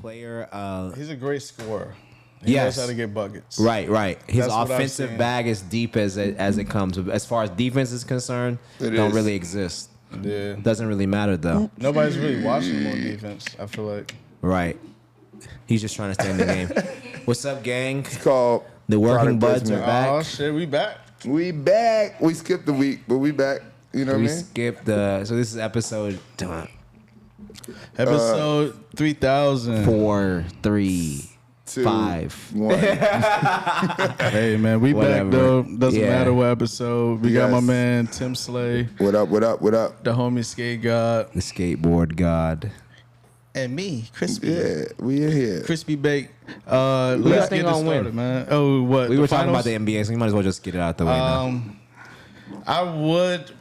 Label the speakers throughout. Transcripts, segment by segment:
Speaker 1: Player.
Speaker 2: He's a great scorer.
Speaker 1: He
Speaker 2: knows how to get buckets.
Speaker 1: Right. His
Speaker 2: That's what I've
Speaker 1: offensive
Speaker 2: seen.
Speaker 1: bag is deep as it comes. As far as defense is concerned, don't really exist.
Speaker 2: Yeah.
Speaker 1: Doesn't really matter though.
Speaker 2: Nobody's really watching him on defense, I feel like.
Speaker 1: Right. He's just trying to stay in the game. What's up, gang?
Speaker 3: It's called
Speaker 1: The working
Speaker 3: product
Speaker 1: buds are
Speaker 3: placement.
Speaker 1: back.
Speaker 2: Oh, shit, we back.
Speaker 3: We back. We skipped a week, but we back. You know what I
Speaker 1: We
Speaker 3: mean?
Speaker 1: skipped the. So this is episode
Speaker 2: Episode 3000.
Speaker 1: 4, 3,
Speaker 3: 2,
Speaker 1: 5.
Speaker 3: 1.
Speaker 2: Hey, man, we
Speaker 1: Whatever.
Speaker 2: back, though. Doesn't
Speaker 1: Yeah.
Speaker 2: matter what episode. We got my
Speaker 3: Yes.
Speaker 2: man, Tim Slay,
Speaker 3: What up? What up? What up?
Speaker 2: the homie Skate God,
Speaker 1: The skateboard god.
Speaker 2: and me, Crispy.
Speaker 3: Yeah, we in here.
Speaker 2: Crispy Bake.
Speaker 1: Who
Speaker 2: Let's
Speaker 1: y'all
Speaker 2: get
Speaker 1: think
Speaker 2: it
Speaker 1: gonna
Speaker 2: started,
Speaker 1: win?
Speaker 2: man. Oh, what?
Speaker 1: We
Speaker 2: the
Speaker 1: were talking about
Speaker 2: finals?
Speaker 1: the NBA, so we might as well just get it out the way now.
Speaker 2: I would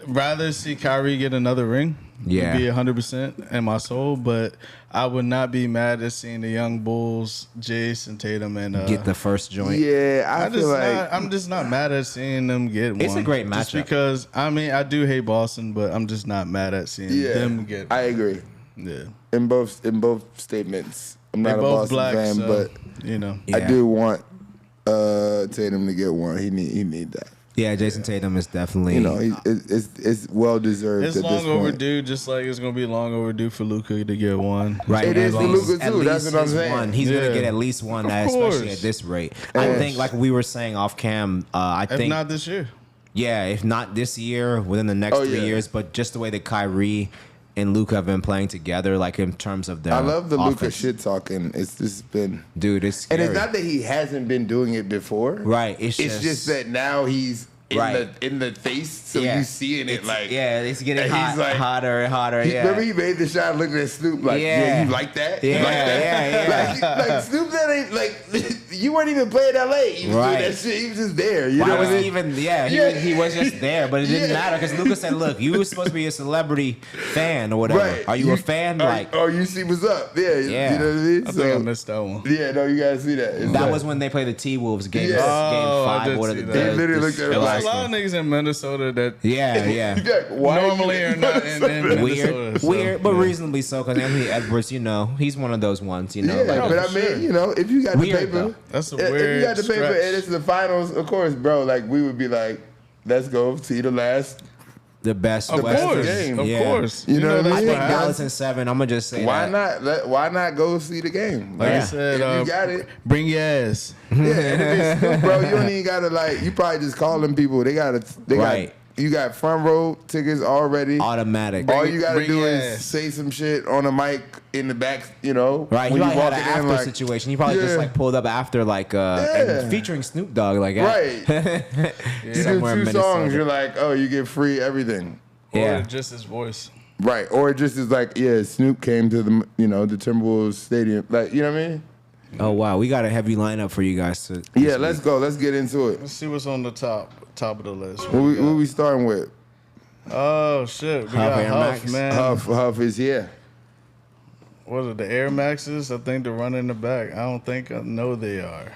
Speaker 2: rather see Kyrie get another ring.
Speaker 1: Yeah.
Speaker 2: Be 100% in my soul, but I would not be mad at seeing the young Bulls, Jason Tatum, and
Speaker 1: Get the first joint.
Speaker 3: Yeah, I feel like
Speaker 2: I'm just not mad at seeing them get one.
Speaker 1: It's a great
Speaker 2: Just
Speaker 1: matchup.
Speaker 2: because I do hate Boston, but I'm just not mad at seeing them get.
Speaker 3: I agree.
Speaker 2: Yeah,
Speaker 3: In both statements. I'm
Speaker 2: they're
Speaker 3: not a
Speaker 2: both
Speaker 3: Boston
Speaker 2: black,
Speaker 3: fan,
Speaker 2: so,
Speaker 3: but
Speaker 2: you know.
Speaker 1: Yeah.
Speaker 3: I do want Tatum to get one. He need that.
Speaker 1: Yeah, Jason Tatum is definitely.
Speaker 3: You know, it's well deserved.
Speaker 2: It's
Speaker 3: at
Speaker 2: long
Speaker 3: this point.
Speaker 2: overdue, just like it's gonna be long overdue for Luka to get one.
Speaker 1: Right.
Speaker 3: It is
Speaker 1: at
Speaker 3: for
Speaker 1: least-
Speaker 3: Luka,
Speaker 1: at
Speaker 3: too. That's
Speaker 1: least
Speaker 3: what I'm
Speaker 1: his
Speaker 3: saying.
Speaker 1: One. He's
Speaker 2: Yeah.
Speaker 1: gonna get at least one,
Speaker 2: Of
Speaker 1: especially
Speaker 2: course.
Speaker 1: at this rate. I
Speaker 3: Yes.
Speaker 1: think, like we were saying off cam, I
Speaker 2: If
Speaker 1: think,
Speaker 2: not this year.
Speaker 1: yeah, if not this year, within the next 3
Speaker 3: yeah.
Speaker 1: years, but just the way that Kyrie and Luka have been playing together, like in terms of their.
Speaker 3: I love the Luka
Speaker 1: offense.
Speaker 3: shit talking. It's just been,
Speaker 1: Dude, it's
Speaker 3: and
Speaker 1: scary.
Speaker 3: it's not that he hasn't been doing it before.
Speaker 1: Right. It's
Speaker 3: It's just that now he's
Speaker 1: Right.
Speaker 3: in the face, so
Speaker 1: Yeah.
Speaker 3: you seeing it
Speaker 1: It's-
Speaker 3: like
Speaker 1: yeah, it's getting
Speaker 3: and
Speaker 1: hot,
Speaker 3: he's like-
Speaker 1: hotter and hotter. Yeah.
Speaker 3: Remember he made the shot looking at Snoop like, yeah, you like that? You
Speaker 1: Yeah,
Speaker 3: like that?
Speaker 1: yeah.
Speaker 3: Like Snoop, that ain't like you weren't even playing LA. You was
Speaker 1: Right.
Speaker 3: doing that shit. He was just there. You
Speaker 1: Why
Speaker 3: know
Speaker 1: was
Speaker 3: what I
Speaker 1: he
Speaker 3: mean?
Speaker 1: even? Yeah,
Speaker 3: Yeah.
Speaker 1: he was just there, but it didn't
Speaker 3: Yeah.
Speaker 1: matter because Luka said, "Look, you were supposed to be a celebrity fan or whatever.
Speaker 3: Right.
Speaker 1: Are you a fan?"
Speaker 3: you see what's up. Yeah.
Speaker 1: Yeah.
Speaker 3: You know what I mean?
Speaker 2: I think I missed that one.
Speaker 3: Yeah, no, you gotta see that. It's
Speaker 1: that
Speaker 3: like-
Speaker 1: was when they played the T Wolves game.
Speaker 3: Yeah.
Speaker 1: Game
Speaker 2: Oh, I
Speaker 1: 5.
Speaker 2: did
Speaker 1: What are
Speaker 2: see
Speaker 1: the?
Speaker 2: that.
Speaker 3: He literally looked at it
Speaker 2: There's
Speaker 3: like-
Speaker 2: a lot of niggas in Minnesota that
Speaker 1: Yeah, yeah.
Speaker 3: Like, why
Speaker 2: normally
Speaker 3: you
Speaker 2: are not in Minnesota.
Speaker 1: Weird,
Speaker 2: so,
Speaker 1: weird, but
Speaker 2: yeah.
Speaker 1: reasonably so. Because Anthony Edwards, you know, he's one of those ones. You know,
Speaker 3: Yeah,
Speaker 1: like,
Speaker 3: but I
Speaker 2: for
Speaker 3: mean,
Speaker 2: sure.
Speaker 3: you know, if you got
Speaker 1: Weird,
Speaker 3: the paper,
Speaker 1: though.
Speaker 2: That's a
Speaker 3: if
Speaker 2: weird
Speaker 3: you got the paper
Speaker 2: stretch.
Speaker 3: and it's the finals, of course, bro. Like we would be like, let's go see the last.
Speaker 1: the best.
Speaker 2: Of
Speaker 1: Western
Speaker 2: course,
Speaker 3: game.
Speaker 2: of
Speaker 1: Yeah.
Speaker 2: course.
Speaker 3: You know what I
Speaker 2: that's
Speaker 1: I
Speaker 3: mean?
Speaker 1: think
Speaker 2: what
Speaker 1: Dallas
Speaker 2: happens.
Speaker 1: in 7. I'm gonna just say
Speaker 3: Why
Speaker 1: that.
Speaker 3: not? Why not go see the game?
Speaker 2: Like
Speaker 1: Yeah.
Speaker 2: I said,
Speaker 3: If you got it.
Speaker 2: bring your ass.
Speaker 3: Yeah, and if it's Snoop, bro, you don't even gotta like. You probably just call them people. They got.
Speaker 1: Right.
Speaker 3: You got front row tickets already.
Speaker 1: Automatic.
Speaker 3: All you gotta
Speaker 2: bring
Speaker 3: do
Speaker 2: your
Speaker 3: is
Speaker 2: ass.
Speaker 3: say some shit on a mic in the back. You know,
Speaker 1: Right,
Speaker 3: when
Speaker 1: you probably had an
Speaker 3: walking
Speaker 1: after
Speaker 3: in,
Speaker 1: situation. You probably just
Speaker 3: Yeah.
Speaker 1: like pulled up after, like,
Speaker 3: Yeah.
Speaker 1: and featuring Snoop Dogg, like,
Speaker 3: Right. You do
Speaker 1: somewhere in
Speaker 3: 2 songs.
Speaker 1: Minnesota.
Speaker 3: You're like, oh, you get free everything.
Speaker 1: Yeah.
Speaker 2: Or just his voice.
Speaker 3: Right, or it just is like, yeah, Snoop came to the the Timberwolves stadium, like you know what I mean?
Speaker 1: Oh wow, we got a heavy lineup for you guys to.
Speaker 3: Yeah, let's go, let's get into it.
Speaker 2: Let's see what's on the top of the list.
Speaker 3: What we starting with?
Speaker 2: Oh shit, we
Speaker 1: Huff
Speaker 2: got
Speaker 1: Air
Speaker 2: Huff,
Speaker 1: Max.
Speaker 2: man.
Speaker 3: Huff is here.
Speaker 2: What are the Air Maxes? I think they're running in the back. I don't think I know they are.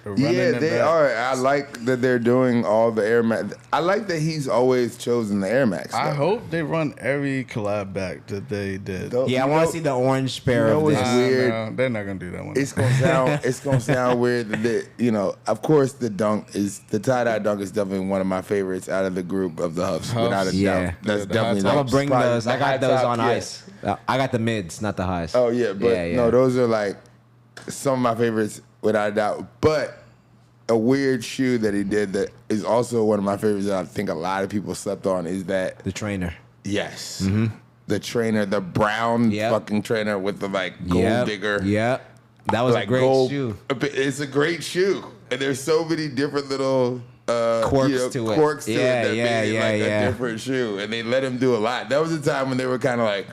Speaker 2: They're running
Speaker 3: Yeah,
Speaker 2: in the
Speaker 3: they
Speaker 2: back.
Speaker 3: are. I like that they're doing all the Air Max. I like that he's always chosen the Air Max.
Speaker 2: I
Speaker 3: though.
Speaker 2: hope they run every collab back that they did.
Speaker 3: Though,
Speaker 1: Yeah, I
Speaker 3: you
Speaker 1: want
Speaker 3: know-
Speaker 1: to see the orange pair
Speaker 3: you know
Speaker 1: of
Speaker 3: what's
Speaker 1: this.
Speaker 3: weird?
Speaker 2: No, they're not gonna do that one.
Speaker 3: It's gonna sound weird that of course the tie-dye dunk is definitely one of my favorites out of the group of the Huffs, without a
Speaker 1: Yeah.
Speaker 3: doubt. That's
Speaker 2: Yeah, the
Speaker 3: definitely
Speaker 2: high
Speaker 1: I'm
Speaker 3: like
Speaker 1: gonna bring
Speaker 3: probably
Speaker 1: those. I
Speaker 3: the high
Speaker 1: got those
Speaker 3: top,
Speaker 1: on
Speaker 3: yeah.
Speaker 1: ice. I got the mids, not the highs.
Speaker 3: Oh yeah, but
Speaker 1: Yeah, yeah.
Speaker 3: no, those are like some of my favorites without a doubt. But a weird shoe that he did that is also one of my favorites that I think a lot of people slept on is that
Speaker 1: The trainer.
Speaker 3: yes, the trainer, the brown
Speaker 1: Yep.
Speaker 3: fucking trainer with the like gold digger.
Speaker 1: Yep. That was
Speaker 3: Like
Speaker 1: a great
Speaker 3: gold,
Speaker 1: shoe.
Speaker 3: It's a great shoe, and there's so many different little
Speaker 1: Quirks to it.
Speaker 3: quirks to
Speaker 1: Yeah,
Speaker 3: it that
Speaker 1: yeah,
Speaker 3: made it
Speaker 1: yeah,
Speaker 3: like
Speaker 1: yeah.
Speaker 3: a different shoe, and they let him do a lot. That was a time when they were kind of like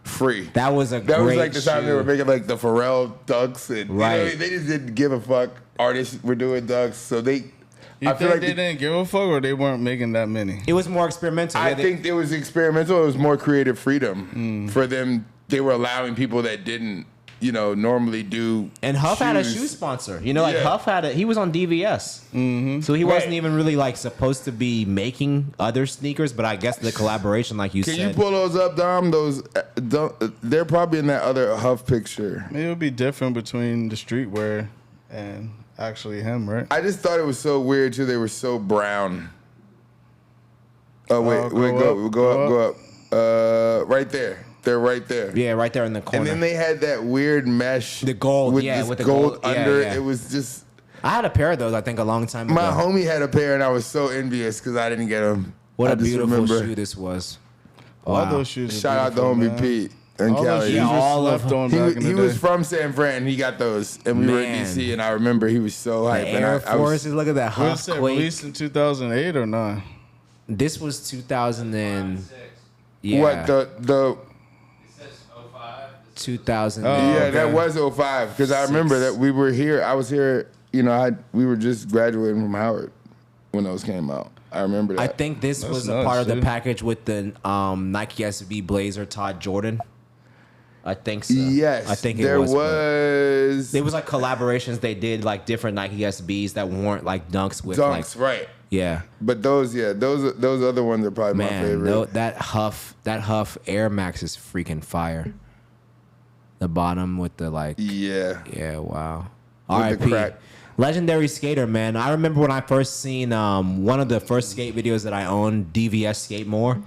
Speaker 3: free.
Speaker 1: That was
Speaker 3: That
Speaker 1: great
Speaker 3: was like the time they
Speaker 1: shoe.
Speaker 3: were making like the Pharrell dunks, and
Speaker 1: Right.
Speaker 3: they just didn't give a fuck. Artists were doing dunks, so they.
Speaker 2: You
Speaker 3: I
Speaker 2: think
Speaker 3: feel like
Speaker 2: they didn't give a fuck, or they weren't making that many?
Speaker 1: It was more experimental.
Speaker 3: I
Speaker 1: Yeah,
Speaker 3: think it was experimental. It was more creative freedom for them. They were allowing people that didn't, normally do.
Speaker 1: and Huff had a
Speaker 3: shoes.
Speaker 1: shoe sponsor. Like
Speaker 3: Yeah.
Speaker 1: Huff he was on DVS. Mm-hmm. So he wasn't even really like supposed to be making other sneakers, but I guess the collaboration, like you
Speaker 3: Can
Speaker 1: said.
Speaker 3: you pull those up, Dom? They're probably in that other Huff picture.
Speaker 2: Maybe it would be different between the streetwear and actually him, right?
Speaker 3: I just thought it was so weird too. They were so brown. Oh wait,
Speaker 2: go
Speaker 3: go up. Right there. They're right there.
Speaker 1: Yeah, right there in the corner.
Speaker 3: And then they had that weird mesh.
Speaker 1: The gold,
Speaker 3: with
Speaker 1: yeah,
Speaker 3: this
Speaker 1: with the
Speaker 3: gold
Speaker 1: gold, yeah,
Speaker 3: under.
Speaker 1: yeah.
Speaker 3: It was just.
Speaker 1: I had a pair of those, I think, a long time ago.
Speaker 3: My homie had a pair, and I was so envious because I didn't get them.
Speaker 1: What
Speaker 3: I
Speaker 1: a
Speaker 3: just
Speaker 1: beautiful
Speaker 3: remember.
Speaker 1: shoe this was.
Speaker 2: All
Speaker 1: Wow.
Speaker 2: those shoes. Are
Speaker 3: Shout out to
Speaker 2: beautiful,
Speaker 3: homie
Speaker 2: man.
Speaker 3: Pete and
Speaker 2: All those
Speaker 3: Kelly.
Speaker 2: shoes
Speaker 1: Yeah,
Speaker 2: were
Speaker 1: all of
Speaker 2: slept on
Speaker 3: He,
Speaker 2: back in the
Speaker 3: he
Speaker 2: day.
Speaker 3: was from San Fran. He got those, and we were in
Speaker 1: Man.
Speaker 3: DC. And I remember he was so hyped.
Speaker 1: The
Speaker 3: and
Speaker 1: Air
Speaker 3: I was,
Speaker 1: Forces, look at that
Speaker 2: What
Speaker 1: Huff
Speaker 2: is it,
Speaker 1: Quake.
Speaker 2: released in 2008 or 9?
Speaker 1: This was 2000 and... Yeah.
Speaker 3: What the
Speaker 1: 2000.
Speaker 2: Oh,
Speaker 3: yeah,
Speaker 2: okay.
Speaker 3: that was 05 because I remember that we were here. I was here. We were just graduating from Howard when those came out. I remember that.
Speaker 1: I think this
Speaker 2: That's
Speaker 1: was a
Speaker 2: nuts,
Speaker 1: part of the
Speaker 2: dude.
Speaker 1: package with the Nike SB Blazer Todd Jordan. I think so.
Speaker 3: yes,
Speaker 1: I think
Speaker 3: there
Speaker 1: it was. but
Speaker 3: was
Speaker 1: It was like collaborations they did, like different Nike SBs that weren't like dunks with
Speaker 3: dunks,
Speaker 1: like
Speaker 3: right?
Speaker 1: yeah.
Speaker 3: But those other ones are probably my
Speaker 1: Man,
Speaker 3: favorite.
Speaker 1: that Huff Air Max is freaking fire. The bottom with the like
Speaker 3: Yeah,
Speaker 1: wow.
Speaker 3: the
Speaker 1: R.I.P.
Speaker 3: crack.
Speaker 1: Legendary skater, man. I remember when I first seen one of the first skate videos that I owned, DVS Skate More.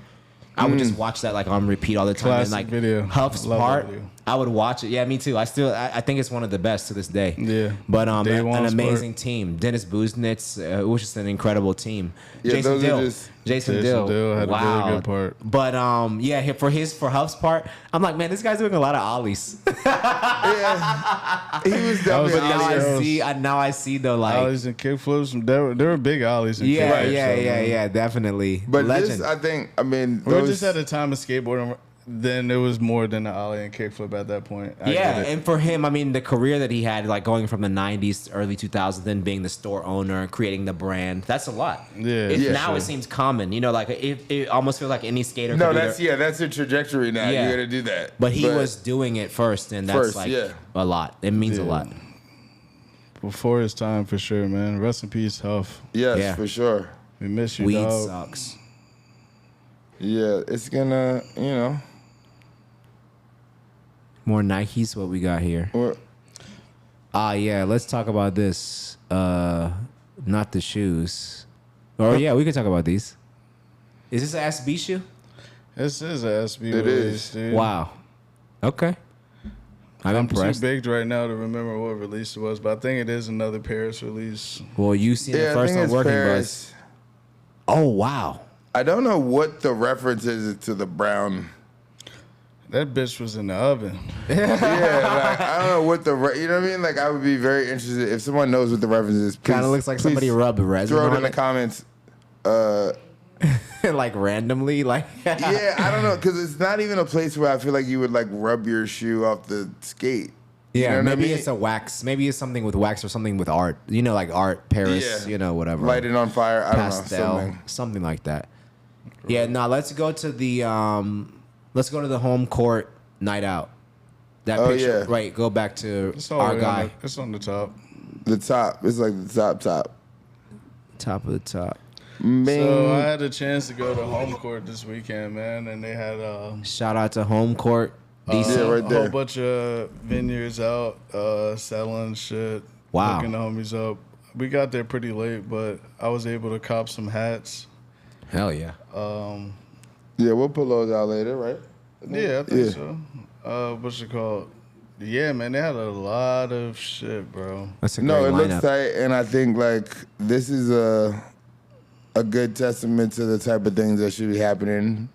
Speaker 1: I would just watch that like on repeat all the time.
Speaker 2: Classic
Speaker 1: and like
Speaker 2: video.
Speaker 1: Huff's
Speaker 2: Love that
Speaker 1: part,
Speaker 2: video.
Speaker 1: I would watch it. Yeah, me too. I think it's one of the best to this day.
Speaker 2: Yeah.
Speaker 1: But
Speaker 2: Day
Speaker 1: an
Speaker 2: one's
Speaker 1: amazing team. Dennis Buznitz, it was just an incredible team.
Speaker 3: Yeah,
Speaker 1: Jason
Speaker 3: those are
Speaker 1: Dill.
Speaker 3: just-
Speaker 1: Jason Dill.
Speaker 2: Had a
Speaker 1: wow.
Speaker 2: really good part.
Speaker 1: But for Huff's part, I'm like, man, this guy's doing a lot of ollies.
Speaker 3: yeah. He was
Speaker 2: That was
Speaker 3: definitely.
Speaker 1: But now I
Speaker 2: Ollies.
Speaker 1: see, though, like,
Speaker 2: Ollies and kickflips, they were big ollies and
Speaker 1: yeah,
Speaker 2: kickflips.
Speaker 1: yeah, definitely.
Speaker 3: But
Speaker 1: Legend.
Speaker 3: this, I think,
Speaker 2: We were just at a time of skateboarding. Then it was more than an ollie and kickflip at that point. I
Speaker 1: Yeah,
Speaker 2: get it.
Speaker 1: and for him, I mean, the career that he had, like going from the 90s to early 2000s, then being the store owner, creating the brand, that's a lot.
Speaker 2: Yeah.
Speaker 3: Yeah,
Speaker 1: Now
Speaker 3: sure.
Speaker 1: it seems common, like it almost feels like any skater
Speaker 3: No,
Speaker 1: could do
Speaker 3: that's
Speaker 1: their-
Speaker 3: that's a trajectory now.
Speaker 1: Yeah.
Speaker 3: You got to do that.
Speaker 1: But he was doing it first, and that's
Speaker 3: First,
Speaker 1: like
Speaker 3: yeah.
Speaker 1: a lot. It means a
Speaker 2: Yeah.
Speaker 1: lot.
Speaker 2: Before his time, for sure, man. Rest in peace, Huff.
Speaker 3: Yes,
Speaker 1: Yeah.
Speaker 3: for sure.
Speaker 2: We miss you,
Speaker 1: Weed
Speaker 2: dog.
Speaker 1: sucks.
Speaker 3: Yeah, it's gonna,
Speaker 1: More Nikes, what we got here.
Speaker 3: or-
Speaker 1: Yeah, let's talk about this. Not the shoes. Or yeah, we can talk about these. Is this an SB shoe?
Speaker 2: This is a SB
Speaker 3: It
Speaker 2: release,
Speaker 3: is.
Speaker 2: dude.
Speaker 1: Wow. Okay. I'm
Speaker 2: I'm too
Speaker 1: impressed.
Speaker 2: baked right now to remember what release it was, but I think it is another Paris release.
Speaker 1: Well, you seen
Speaker 3: yeah,
Speaker 1: it
Speaker 3: I
Speaker 1: first
Speaker 3: think
Speaker 1: on
Speaker 3: it's
Speaker 1: Working
Speaker 3: Paris.
Speaker 1: Buzz. Oh wow.
Speaker 3: I don't know what the reference is to the brown.
Speaker 2: That bitch was in the oven.
Speaker 3: Yeah, like, I don't know what you know what I mean? Like, I would be very interested if someone knows what the reference is.
Speaker 1: Kind of
Speaker 3: please-
Speaker 1: looks like
Speaker 3: please
Speaker 1: somebody rubbed resin
Speaker 3: Throw it in
Speaker 1: on
Speaker 3: the
Speaker 1: it,
Speaker 3: comments.
Speaker 1: like randomly, like.
Speaker 3: Yeah, I don't know, because it's not even a place where I feel like you would like rub your shoe off the skate. You
Speaker 1: Yeah,
Speaker 3: know what I
Speaker 1: maybe
Speaker 3: mean?
Speaker 1: it's a wax. Maybe it's something with wax or something with art. Like art, Paris.
Speaker 3: Yeah.
Speaker 1: Whatever.
Speaker 3: Light it on fire. I don't know.
Speaker 1: Pastel, something like that. Yeah. Now let's go to the home court night out. That
Speaker 3: Oh,
Speaker 1: picture.
Speaker 3: yeah.
Speaker 1: Right. Go back to
Speaker 2: It's
Speaker 1: our
Speaker 2: already
Speaker 1: guy.
Speaker 2: it's on the top.
Speaker 3: The top. It's like the top.
Speaker 1: Top of the top.
Speaker 3: Man.
Speaker 2: So I had a chance to go to Homecourt this weekend, man, and they had
Speaker 1: Shout out to home court. DC.
Speaker 3: Yeah, right
Speaker 2: a
Speaker 3: there.
Speaker 2: whole bunch of vineyards out selling shit.
Speaker 1: Wow.
Speaker 2: Hooking the homies up. We got there pretty late, but I was able to cop some hats.
Speaker 1: Hell yeah.
Speaker 3: Yeah, we'll pull those out later, right?
Speaker 2: Yeah, I think
Speaker 3: Yeah.
Speaker 2: so. What's it called? Yeah, man, they had a lot of shit, bro.
Speaker 1: That's a
Speaker 3: No,
Speaker 1: great
Speaker 3: it
Speaker 1: lineup.
Speaker 3: looks tight, and I think like this is a good testament to the type of things that should be happening.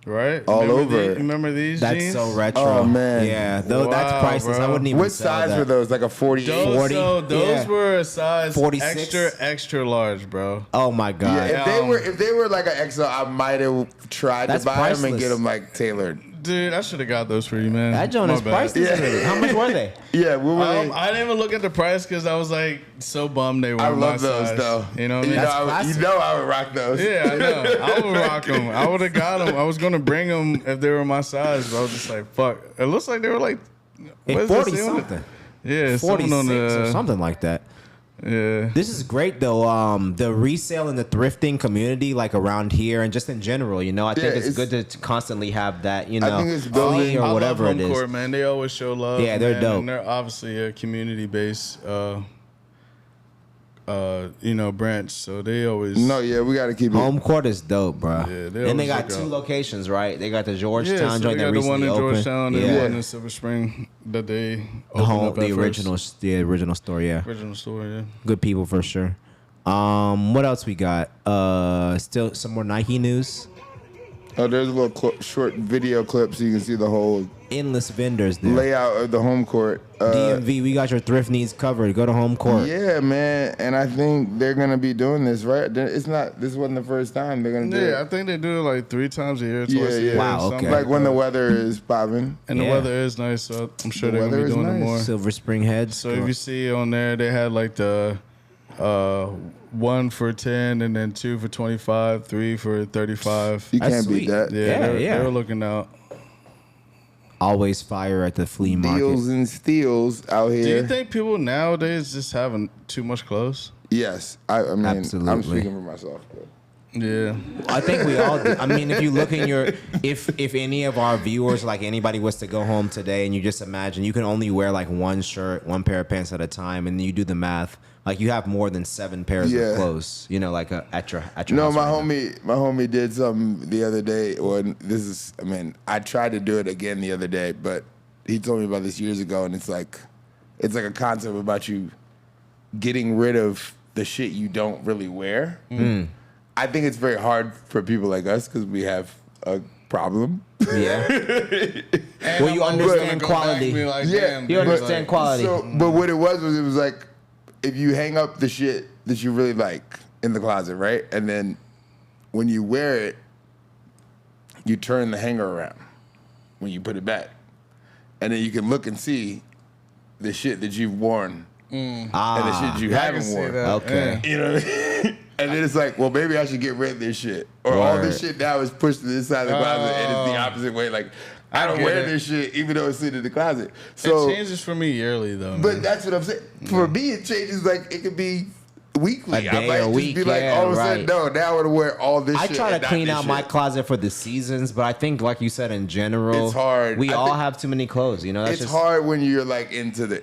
Speaker 2: Right?
Speaker 3: All
Speaker 2: Remember
Speaker 3: over.
Speaker 2: remember these
Speaker 1: That's
Speaker 2: jeans?
Speaker 1: so retro.
Speaker 3: Oh, man.
Speaker 1: Yeah, that's
Speaker 2: Wow,
Speaker 1: priceless. I
Speaker 2: bro.
Speaker 1: wouldn't even
Speaker 3: What
Speaker 1: sell
Speaker 3: size
Speaker 1: that.
Speaker 3: were those? Like a 48?
Speaker 2: Those,
Speaker 1: 40?
Speaker 2: so those
Speaker 1: Yeah.
Speaker 2: were a size
Speaker 1: 46?
Speaker 2: extra large, bro.
Speaker 1: Oh my god.
Speaker 3: Yeah, if they were like an XL, I might have tried
Speaker 1: That's
Speaker 3: to buy them and
Speaker 1: priceless.
Speaker 3: get them like tailored.
Speaker 2: Dude, I should have got those for you, man.
Speaker 1: That joint
Speaker 2: My
Speaker 1: is
Speaker 2: bad.
Speaker 1: priced. How much were they?
Speaker 3: Yeah, we were.
Speaker 2: I didn't even look at the price because I was like so bummed they were.
Speaker 3: I
Speaker 2: my
Speaker 3: love those
Speaker 2: size.
Speaker 3: though.
Speaker 2: You know what I mean?
Speaker 1: That's classic.
Speaker 3: I would rock those.
Speaker 2: Yeah, I know. I would rock them. I would have got them. I was gonna bring them if they were my size, but I was just like, fuck. It looks like they were like what is
Speaker 1: 40
Speaker 2: this?
Speaker 1: something.
Speaker 2: Yeah,
Speaker 1: 46
Speaker 2: something on
Speaker 1: or
Speaker 2: the.
Speaker 1: something like that.
Speaker 2: Yeah.
Speaker 1: This is great though. The resale and the thrifting community, like around here and just in general, you know, I think
Speaker 3: Yeah,
Speaker 1: it's good to constantly have that, you know,
Speaker 3: think it's
Speaker 1: fee
Speaker 3: building-
Speaker 1: or
Speaker 2: I
Speaker 1: whatever
Speaker 2: love
Speaker 1: it is.
Speaker 2: Homecourt, man. They always show love.
Speaker 1: Yeah, they're
Speaker 2: man,
Speaker 1: dope.
Speaker 2: And they're obviously a community based, branch. So they always.
Speaker 3: No, yeah, we got to keep it.
Speaker 1: Homecourt is dope, bro.
Speaker 2: Yeah, they
Speaker 1: and they
Speaker 2: always
Speaker 1: got
Speaker 2: look
Speaker 1: 2
Speaker 2: out.
Speaker 1: locations, right? They got the
Speaker 2: Yeah,
Speaker 1: Georgetown
Speaker 2: so
Speaker 1: joint
Speaker 2: they
Speaker 1: that
Speaker 2: got the one
Speaker 1: recently
Speaker 2: in
Speaker 1: opened.
Speaker 2: Georgetown and
Speaker 1: yeah.
Speaker 2: one in Silver Spring that they
Speaker 1: The
Speaker 2: opened up at
Speaker 1: the
Speaker 2: first.
Speaker 1: original store, yeah.
Speaker 2: Original store, yeah.
Speaker 1: Good people for sure. What else we got? Still some more Nike news.
Speaker 3: Oh, there's a little short video clip so you can see the whole
Speaker 1: Endless vendors there.
Speaker 3: layout of the home court.
Speaker 1: DMV, we got your thrift needs covered. Go to Homecourt.
Speaker 3: Yeah, man, and I think they're gonna be doing this, right? It's not. This wasn't the first time they're gonna do
Speaker 2: Yeah, I
Speaker 3: it.
Speaker 2: think they do it like 3 times a year, twice
Speaker 3: Yeah,
Speaker 2: a year.
Speaker 3: yeah.
Speaker 1: Wow,
Speaker 2: something
Speaker 1: okay.
Speaker 3: Like when
Speaker 2: that.
Speaker 3: the weather is popping.
Speaker 2: And
Speaker 1: Yeah.
Speaker 2: the weather is nice, so I'm sure
Speaker 3: The
Speaker 2: they're gonna
Speaker 3: weather
Speaker 2: be
Speaker 3: is
Speaker 2: doing it
Speaker 3: nice.
Speaker 2: more.
Speaker 1: Silver Spring Heads.
Speaker 2: So if you see on there, they had like the 1 for 10, and then 2 for 25, 3 for 35.
Speaker 3: You
Speaker 1: That's
Speaker 3: can't
Speaker 1: sweet.
Speaker 3: beat that.
Speaker 1: Yeah,
Speaker 2: they were looking out.
Speaker 1: Always fire at the flea market.
Speaker 3: Deals and steals out
Speaker 2: Do
Speaker 3: here.
Speaker 2: you think people nowadays just having too much clothes?
Speaker 3: Yes, I mean, I'm
Speaker 1: Absolutely.
Speaker 3: speaking for myself. But.
Speaker 2: Yeah.
Speaker 1: I think we all do. I mean, if you look in your, if any of our viewers, like anybody was to go home today and you just imagine you can only wear like one shirt, one pair of pants at a time, and you do the math, like you have more than 7 pairs
Speaker 3: Yeah.
Speaker 1: of clothes, you know, like at your
Speaker 3: No,
Speaker 1: house
Speaker 3: my
Speaker 1: right now.
Speaker 3: homie did something the other day. I tried to do it again the other day, but he told me about this years ago, and it's like a concept about you getting rid of the shit you don't really wear. I think it's very hard for people like us because we have a problem.
Speaker 1: Yeah.
Speaker 2: And
Speaker 1: Well, you
Speaker 2: I'm always
Speaker 1: understand
Speaker 2: gonna go back
Speaker 1: quality.
Speaker 2: and be like,
Speaker 3: Yeah,
Speaker 2: damn,
Speaker 1: You
Speaker 2: dude,
Speaker 1: understand
Speaker 2: like,
Speaker 1: quality.
Speaker 3: So, but what it was it was like if you hang up the shit that you really like in the closet, right? And then when you wear it, you turn the hanger around when you put it back. And then you can look and see the shit that you've worn and the shit you
Speaker 2: I
Speaker 3: haven't
Speaker 2: can see
Speaker 3: worn.
Speaker 2: that.
Speaker 1: Okay.
Speaker 2: Yeah.
Speaker 3: You know what I mean? And then it's like, well, maybe I should get rid of this shit. Or all this
Speaker 1: Word.
Speaker 3: shit now is pushed to this side of the closet and it's the opposite way. Like, I don't
Speaker 2: get
Speaker 3: wear
Speaker 2: it.
Speaker 3: this shit even though it's sitting in the closet. So
Speaker 2: It changes for me yearly, though.
Speaker 3: but
Speaker 2: man.
Speaker 3: that's what I'm saying. For me, it changes. Like it could be weekly.
Speaker 1: A
Speaker 3: I
Speaker 1: day,
Speaker 3: might
Speaker 1: a
Speaker 3: just
Speaker 1: week,
Speaker 3: be like,
Speaker 1: yeah,
Speaker 3: all of a
Speaker 1: right.
Speaker 3: sudden, no. Now I want to wear all this.
Speaker 1: I
Speaker 3: shit
Speaker 1: try
Speaker 3: and
Speaker 1: to
Speaker 3: not
Speaker 1: clean
Speaker 3: this
Speaker 1: out
Speaker 3: shit.
Speaker 1: my closet for the seasons, but I think, like you said, in general,
Speaker 3: It's hard.
Speaker 1: We
Speaker 3: I
Speaker 1: all
Speaker 3: think-
Speaker 1: have too many clothes. You know, that's
Speaker 3: It's
Speaker 1: just
Speaker 3: hard when you're like into the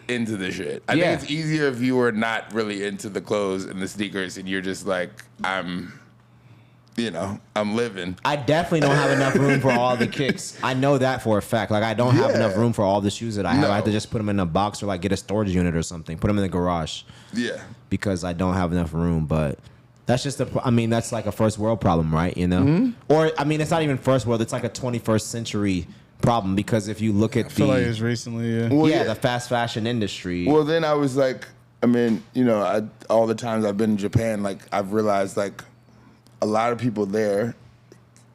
Speaker 3: shit. I
Speaker 1: Yeah.
Speaker 3: think it's easier if you were not really into the clothes and the sneakers, and you're just like, I'm living.
Speaker 1: I definitely don't have enough room for all the kicks. I know that for a fact. Like I don't have
Speaker 3: Yeah.
Speaker 1: enough room for all the shoes that I have.
Speaker 3: No.
Speaker 1: I have to just put them in a box or like get a storage unit or something. Put them in the garage
Speaker 3: Yeah.
Speaker 1: because I don't have enough room. But that's just that's like a first world problem, right? You know,
Speaker 3: Mm-hmm.
Speaker 1: or I mean, it's not even first world. It's like a 21st century problem because if you look at
Speaker 2: I feel like it's recently, yeah.
Speaker 3: Well,
Speaker 1: the fast fashion industry.
Speaker 3: Well, then I was like, all the times I've been in Japan, like I've realized like a lot of people there,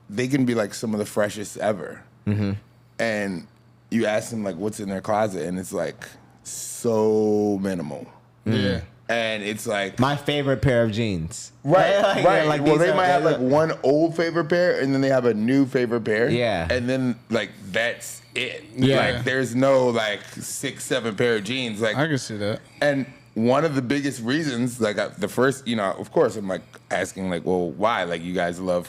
Speaker 3: they can be like some of the freshest ever. Mm-hmm. And you ask them like what's in their closet, and it's like so minimal.
Speaker 2: Yeah.
Speaker 3: And it's like
Speaker 1: My favorite pair of jeans.
Speaker 3: right.
Speaker 1: Like
Speaker 3: well,
Speaker 1: these
Speaker 3: they
Speaker 1: are-
Speaker 3: might have
Speaker 1: they're-
Speaker 3: like one old favorite pair, and then they have a new favorite pair.
Speaker 1: Yeah.
Speaker 3: And then like that's it.
Speaker 1: Yeah.
Speaker 3: Like there's no like 6-7 pair of jeans. Like
Speaker 2: I can see that.
Speaker 3: And one of the biggest reasons, like the first, of course, I'm like asking, like, well, why? Like, you guys love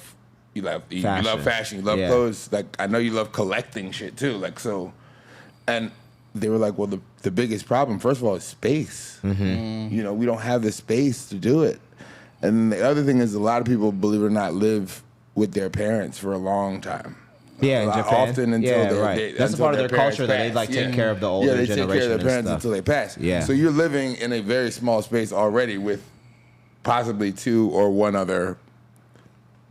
Speaker 3: fashion, you love
Speaker 1: Yeah.
Speaker 3: clothes. Like, I know you love collecting shit too. Like, so, and they were like, well, the biggest problem, first of all, is space. Mm-hmm. We don't have the space to do it. And the other thing is, a lot of people, believe it or not, live with their parents for a long time.
Speaker 1: Yeah, in Japan.
Speaker 3: Often until
Speaker 1: yeah,
Speaker 3: they-
Speaker 1: right.
Speaker 3: they-
Speaker 1: That's a
Speaker 3: until
Speaker 1: part of their
Speaker 3: parents
Speaker 1: culture that they
Speaker 3: pass.
Speaker 1: like take
Speaker 3: Yeah.
Speaker 1: care of the older
Speaker 3: they take
Speaker 1: generation
Speaker 3: care of their
Speaker 1: and
Speaker 3: parents
Speaker 1: stuff.
Speaker 3: until they pass.
Speaker 1: Yeah.
Speaker 3: So you're living in a very small space already with possibly 2 or 1 other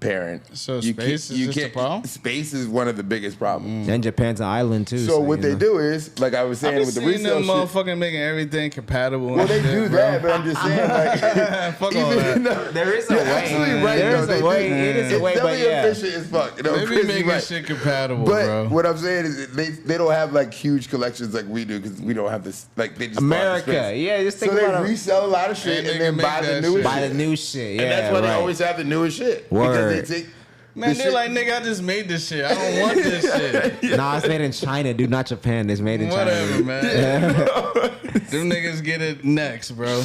Speaker 3: parent.
Speaker 2: So
Speaker 3: You
Speaker 2: space
Speaker 3: can't-
Speaker 2: is
Speaker 3: you
Speaker 2: just a
Speaker 3: can't-
Speaker 2: problem?
Speaker 3: Space is one of the biggest problems.
Speaker 1: And Japan's an island too.
Speaker 3: So what
Speaker 1: you
Speaker 3: they
Speaker 1: know.
Speaker 3: do is, like I was saying
Speaker 2: I've been
Speaker 3: with the
Speaker 2: seeing
Speaker 3: resale
Speaker 2: them
Speaker 3: shit.
Speaker 2: motherfucking making everything compatible.
Speaker 3: Well,
Speaker 2: and
Speaker 3: they
Speaker 2: shit,
Speaker 3: do
Speaker 2: bro.
Speaker 3: that, but I'm just saying, like,
Speaker 2: Fuck all that.
Speaker 1: There is a
Speaker 3: You're
Speaker 1: way.
Speaker 3: absolutely right,
Speaker 1: There is
Speaker 3: though.
Speaker 1: a
Speaker 3: They
Speaker 1: way.
Speaker 3: do.
Speaker 1: It is a
Speaker 3: It's
Speaker 1: way, but
Speaker 3: definitely
Speaker 1: yeah.
Speaker 3: efficient as fuck. You know,
Speaker 2: They be
Speaker 3: Chris,
Speaker 2: making
Speaker 3: you're right.
Speaker 2: shit compatible,
Speaker 3: But
Speaker 2: bro.
Speaker 3: what I'm saying is they don't have like huge collections like we do because we don't have this, like they just don't have the
Speaker 1: America,
Speaker 3: space.
Speaker 1: yeah, just
Speaker 3: So
Speaker 1: think
Speaker 3: they
Speaker 1: about it.
Speaker 3: resell a lot of shit
Speaker 2: And
Speaker 3: and
Speaker 2: they
Speaker 3: then
Speaker 2: can
Speaker 3: buy
Speaker 2: make
Speaker 3: the
Speaker 2: that
Speaker 3: newest
Speaker 2: shit.
Speaker 1: Buy
Speaker 3: shit.
Speaker 1: the new shit. Yeah,
Speaker 3: And that's why
Speaker 1: right.
Speaker 3: they always have the newest shit.
Speaker 1: Word.
Speaker 3: Because they take
Speaker 2: Man,
Speaker 3: the
Speaker 2: they're
Speaker 3: shit-
Speaker 2: like, nigga, I just made this shit. I don't want this shit.
Speaker 1: Nah, it's made in China, dude, not Japan. It's made in
Speaker 2: Whatever,
Speaker 1: China.
Speaker 2: man. Them niggas get it next, bro.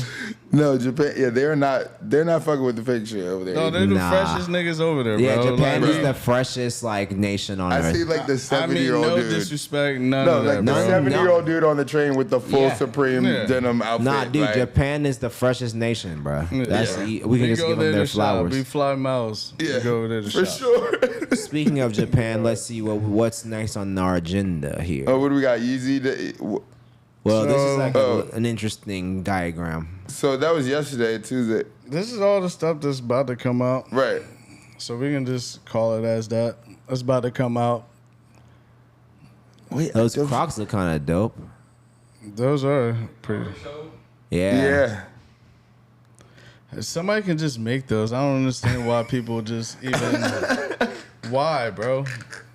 Speaker 3: No, Japan. Yeah, they're not fucking with the fake shit over there.
Speaker 2: No, they're the
Speaker 1: Nah.
Speaker 2: freshest niggas over there,
Speaker 1: Yeah,
Speaker 2: bro.
Speaker 1: Japan
Speaker 2: Like,
Speaker 1: is the freshest like nation on
Speaker 3: I
Speaker 1: earth.
Speaker 3: see like the
Speaker 2: I mean,
Speaker 3: 70-year-old
Speaker 2: no
Speaker 3: dude.
Speaker 2: disrespect, none
Speaker 3: No,
Speaker 2: of
Speaker 3: like
Speaker 2: that,
Speaker 3: the
Speaker 2: bro.
Speaker 3: 70-year-old dude on the train with the full
Speaker 1: Yeah.
Speaker 3: Supreme
Speaker 2: Yeah.
Speaker 3: denim outfit.
Speaker 1: Nah, dude,
Speaker 3: like,
Speaker 1: Japan is the freshest nation, bro. That's
Speaker 2: Yeah.
Speaker 1: we can just
Speaker 2: go
Speaker 1: give them
Speaker 2: there
Speaker 1: their
Speaker 2: to shop.
Speaker 1: flowers.
Speaker 2: We fly miles.
Speaker 3: Yeah,
Speaker 2: We go over there to
Speaker 3: for
Speaker 2: shop.
Speaker 3: sure.
Speaker 1: Speaking of Japan, let's see what's next on our agenda here.
Speaker 3: Oh, what do we got? Yeezy.
Speaker 1: Well, this is
Speaker 2: so-
Speaker 1: like an interesting diagram.
Speaker 3: So that was yesterday, Tuesday.
Speaker 2: This is all the stuff that's about to come out.
Speaker 3: Right.
Speaker 2: So we can just call it as that. It's about to come out.
Speaker 3: Wait,
Speaker 1: Those Crocs look kind of dope.
Speaker 2: Those are pretty.
Speaker 3: Yeah.
Speaker 2: Somebody can just make those. I don't understand why people just even. Why, bro?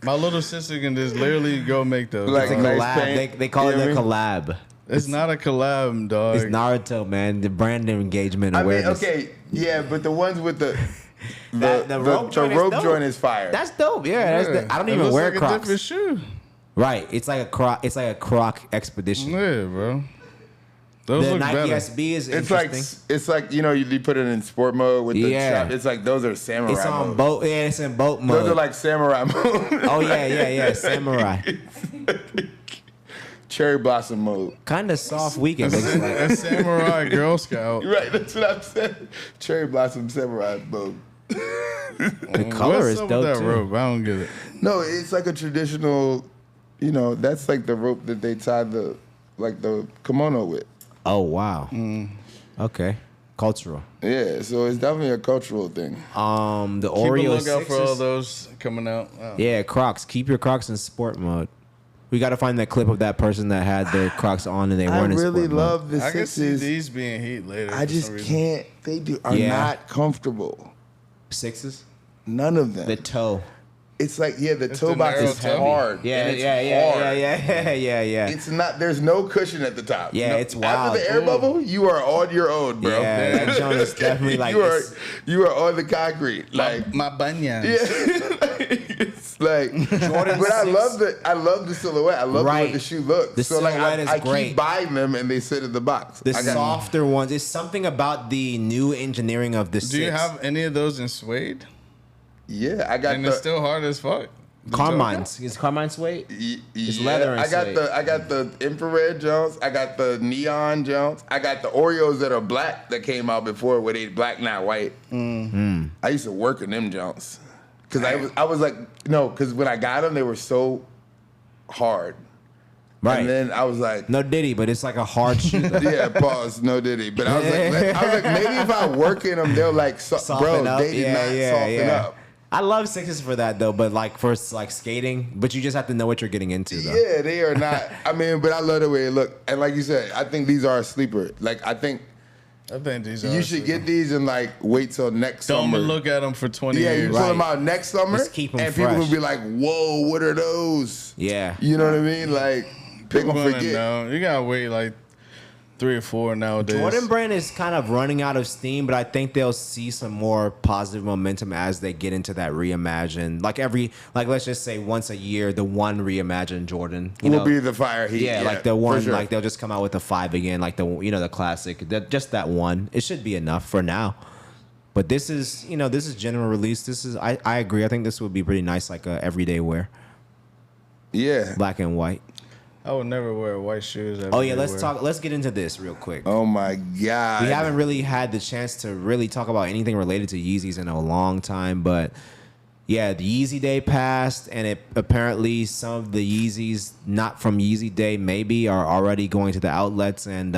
Speaker 2: My little sister can just literally go make those.
Speaker 3: Like
Speaker 1: It's a
Speaker 3: nice
Speaker 1: collab.
Speaker 3: paint.
Speaker 1: They call
Speaker 3: You
Speaker 1: it
Speaker 3: know
Speaker 1: a
Speaker 3: what I mean?
Speaker 1: collab.
Speaker 2: It's not a collab, dog.
Speaker 1: It's Naruto, man. The brand engagement
Speaker 3: I mean,
Speaker 1: awareness.
Speaker 3: okay, yeah, but the ones with the
Speaker 1: The rope joint is dope.
Speaker 3: joint is fire.
Speaker 1: That's dope. Yeah, I don't
Speaker 2: It
Speaker 1: even
Speaker 2: looks
Speaker 1: wear
Speaker 2: like a
Speaker 1: Crocs.
Speaker 2: different shoe.
Speaker 1: Right. It's like a Croc. It's like a Croc expedition.
Speaker 2: Yeah, bro. Those
Speaker 1: The
Speaker 2: look
Speaker 1: Nike
Speaker 2: better.
Speaker 1: SB is
Speaker 3: it's like
Speaker 1: interesting.
Speaker 3: you know you put it in sport mode with the
Speaker 1: Yeah.
Speaker 3: strap. It's like those are samurai.
Speaker 1: It's on
Speaker 3: mode.
Speaker 1: boat. Yeah, it's in boat mode.
Speaker 3: Those are like samurai mode.
Speaker 1: oh yeah, samurai.
Speaker 3: Cherry blossom mode.
Speaker 1: Kind of soft weekend. looks like.
Speaker 2: A samurai Girl Scout.
Speaker 3: Right, that's what I'm saying. Cherry blossom samurai mode.
Speaker 1: The color
Speaker 2: What's
Speaker 1: is
Speaker 2: up
Speaker 1: dope
Speaker 2: with that
Speaker 1: too.
Speaker 2: rope? I don't get it.
Speaker 3: No, it's like a traditional. You know, that's like the rope that they tie the kimono with.
Speaker 1: Oh wow.
Speaker 2: Mm.
Speaker 1: Okay. Cultural.
Speaker 3: Yeah, so it's definitely a cultural thing.
Speaker 1: The
Speaker 2: Keep a
Speaker 1: Oreo
Speaker 2: lookout for all
Speaker 1: sixes.
Speaker 2: those coming out. Oh.
Speaker 1: Yeah, Crocs. Keep your Crocs in sport mode. We got to find that clip of that person that had their Crocs on and they
Speaker 3: I
Speaker 1: weren't in
Speaker 3: really
Speaker 1: sport mode.
Speaker 3: love the
Speaker 2: I can see
Speaker 3: sixes.
Speaker 2: these being heat later.
Speaker 3: I
Speaker 2: for
Speaker 3: just
Speaker 2: some reason.
Speaker 3: can't. They are
Speaker 1: Yeah.
Speaker 3: not comfortable.
Speaker 1: Sixes.
Speaker 3: None of them.
Speaker 1: The toe.
Speaker 3: It's like the
Speaker 2: It's
Speaker 3: toe
Speaker 2: the
Speaker 3: box
Speaker 2: narrow
Speaker 3: is
Speaker 2: toe.
Speaker 3: hard.
Speaker 1: Yeah,
Speaker 3: and it's
Speaker 1: yeah.
Speaker 3: hard. It's not. There's no cushion at the top.
Speaker 1: Yeah,
Speaker 3: No,
Speaker 1: it's wild.
Speaker 3: After the air bubble, you are on your own, bro.
Speaker 1: Yeah, that joint is definitely like.
Speaker 3: you are on the concrete. Like
Speaker 2: My bunions.
Speaker 3: it's like
Speaker 1: Jordan
Speaker 3: but I
Speaker 1: 6.
Speaker 3: love the silhouette. I love the way
Speaker 1: Right.
Speaker 3: the shoe looks.
Speaker 1: The
Speaker 3: so like
Speaker 1: silhouette is
Speaker 3: I
Speaker 1: great.
Speaker 3: keep buying them and they sit in the box.
Speaker 1: The
Speaker 3: I got-
Speaker 1: softer ones. It's something about the new engineering of the
Speaker 2: Do you
Speaker 1: six.
Speaker 2: have any of those in suede?
Speaker 3: Yeah, I got
Speaker 2: And
Speaker 3: the
Speaker 2: it's still hard as fuck.
Speaker 1: Carmine's? Is Carmine suede? It's
Speaker 3: yeah,
Speaker 1: leather and
Speaker 3: I got
Speaker 1: suede.
Speaker 3: I got the infrared Jones. I got the neon Jones. I got the Oreos that are black that came out before where they black not white.
Speaker 1: Mm-hmm.
Speaker 3: I used to work in them Jones because I was like no because when I got them they were so hard.
Speaker 1: Right.
Speaker 3: And then I was like,
Speaker 1: No Diddy, but it's like a hard shoe. though.
Speaker 3: yeah, pause, no Diddy. But I was like, maybe if I work in them, they'll like,
Speaker 1: Soften
Speaker 3: bro,
Speaker 1: up.
Speaker 3: they did not soften up.
Speaker 1: I love sixes for that though, but like for like skating, but you just have to know what you're getting into though.
Speaker 3: Yeah, they are not. I mean, but I love the way it look. And like you said, I think these are a sleeper. Like I think
Speaker 2: I think these are.
Speaker 3: you should get these and like wait till next
Speaker 2: Don't
Speaker 3: summer.
Speaker 2: look at them for 20
Speaker 3: Yeah, you
Speaker 2: years.
Speaker 3: pull
Speaker 1: Right.
Speaker 3: them out next summer,
Speaker 1: Just keep 'em
Speaker 3: and people
Speaker 1: fresh.
Speaker 3: will be like, "Whoa, what are those?"
Speaker 1: Yeah.
Speaker 3: You know what I mean? Like they
Speaker 2: People
Speaker 3: gonna
Speaker 2: gonna
Speaker 3: forget.
Speaker 2: know. You gotta wait like 3 or 4 nowadays.
Speaker 1: Jordan brand is kind of running out of steam, but I think they'll see some more positive momentum as they get into that reimagine. Like let's just say once a year, the one reimagined Jordan
Speaker 3: Will
Speaker 1: know?
Speaker 3: be the fire heat.
Speaker 1: Yeah, like the
Speaker 3: for
Speaker 1: one,
Speaker 3: sure.
Speaker 1: like they'll just come out with the 5 again, like the classic. Just that one. It should be enough for now. But this is general release. This is I agree. I think this would be pretty nice, like a everyday wear,
Speaker 3: yeah.
Speaker 1: black and white.
Speaker 2: I would never wear white shoes.
Speaker 1: Oh yeah, let's get into this real quick.
Speaker 3: Oh my god.
Speaker 1: We haven't really had the chance to really talk about anything related to Yeezys in a long time, but yeah, the Yeezy Day passed, and apparently some of the Yeezys not from Yeezy Day maybe are already going to the outlets, and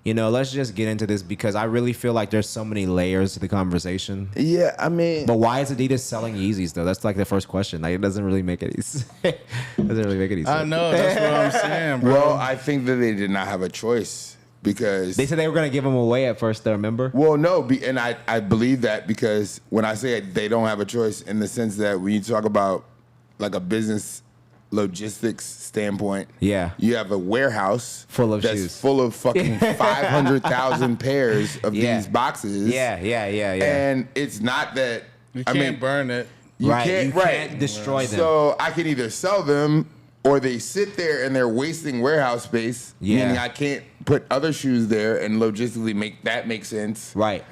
Speaker 1: let's just get into this because I really feel like there's so many layers to the conversation.
Speaker 3: Yeah, I mean,
Speaker 1: But why is Adidas selling Yeezys though? That's like the first question. Like it doesn't really make any sense.
Speaker 2: I know, that's what I'm saying, bro.
Speaker 3: well, I think that they did not have a choice because
Speaker 1: They said they were gonna give them away at first though, remember?
Speaker 3: well, no, and I believe that because when I say they don't have a choice in the sense that when you talk about like a business logistics standpoint,
Speaker 1: Yeah.
Speaker 3: you have a warehouse
Speaker 1: Full of
Speaker 3: that's
Speaker 1: shoes.
Speaker 3: full of fucking 500,000 pairs of
Speaker 1: Yeah.
Speaker 3: these boxes.
Speaker 1: Yeah.
Speaker 3: And it's not that
Speaker 2: You
Speaker 3: I
Speaker 2: can't
Speaker 3: mean,
Speaker 2: burn it.
Speaker 3: you
Speaker 1: right.
Speaker 3: can't,
Speaker 1: You can't destroy them.
Speaker 3: So I can either sell them or they sit there and they're wasting warehouse space.
Speaker 1: Yeah.
Speaker 3: Meaning I can't put other shoes there and logistically make sense.
Speaker 1: Right.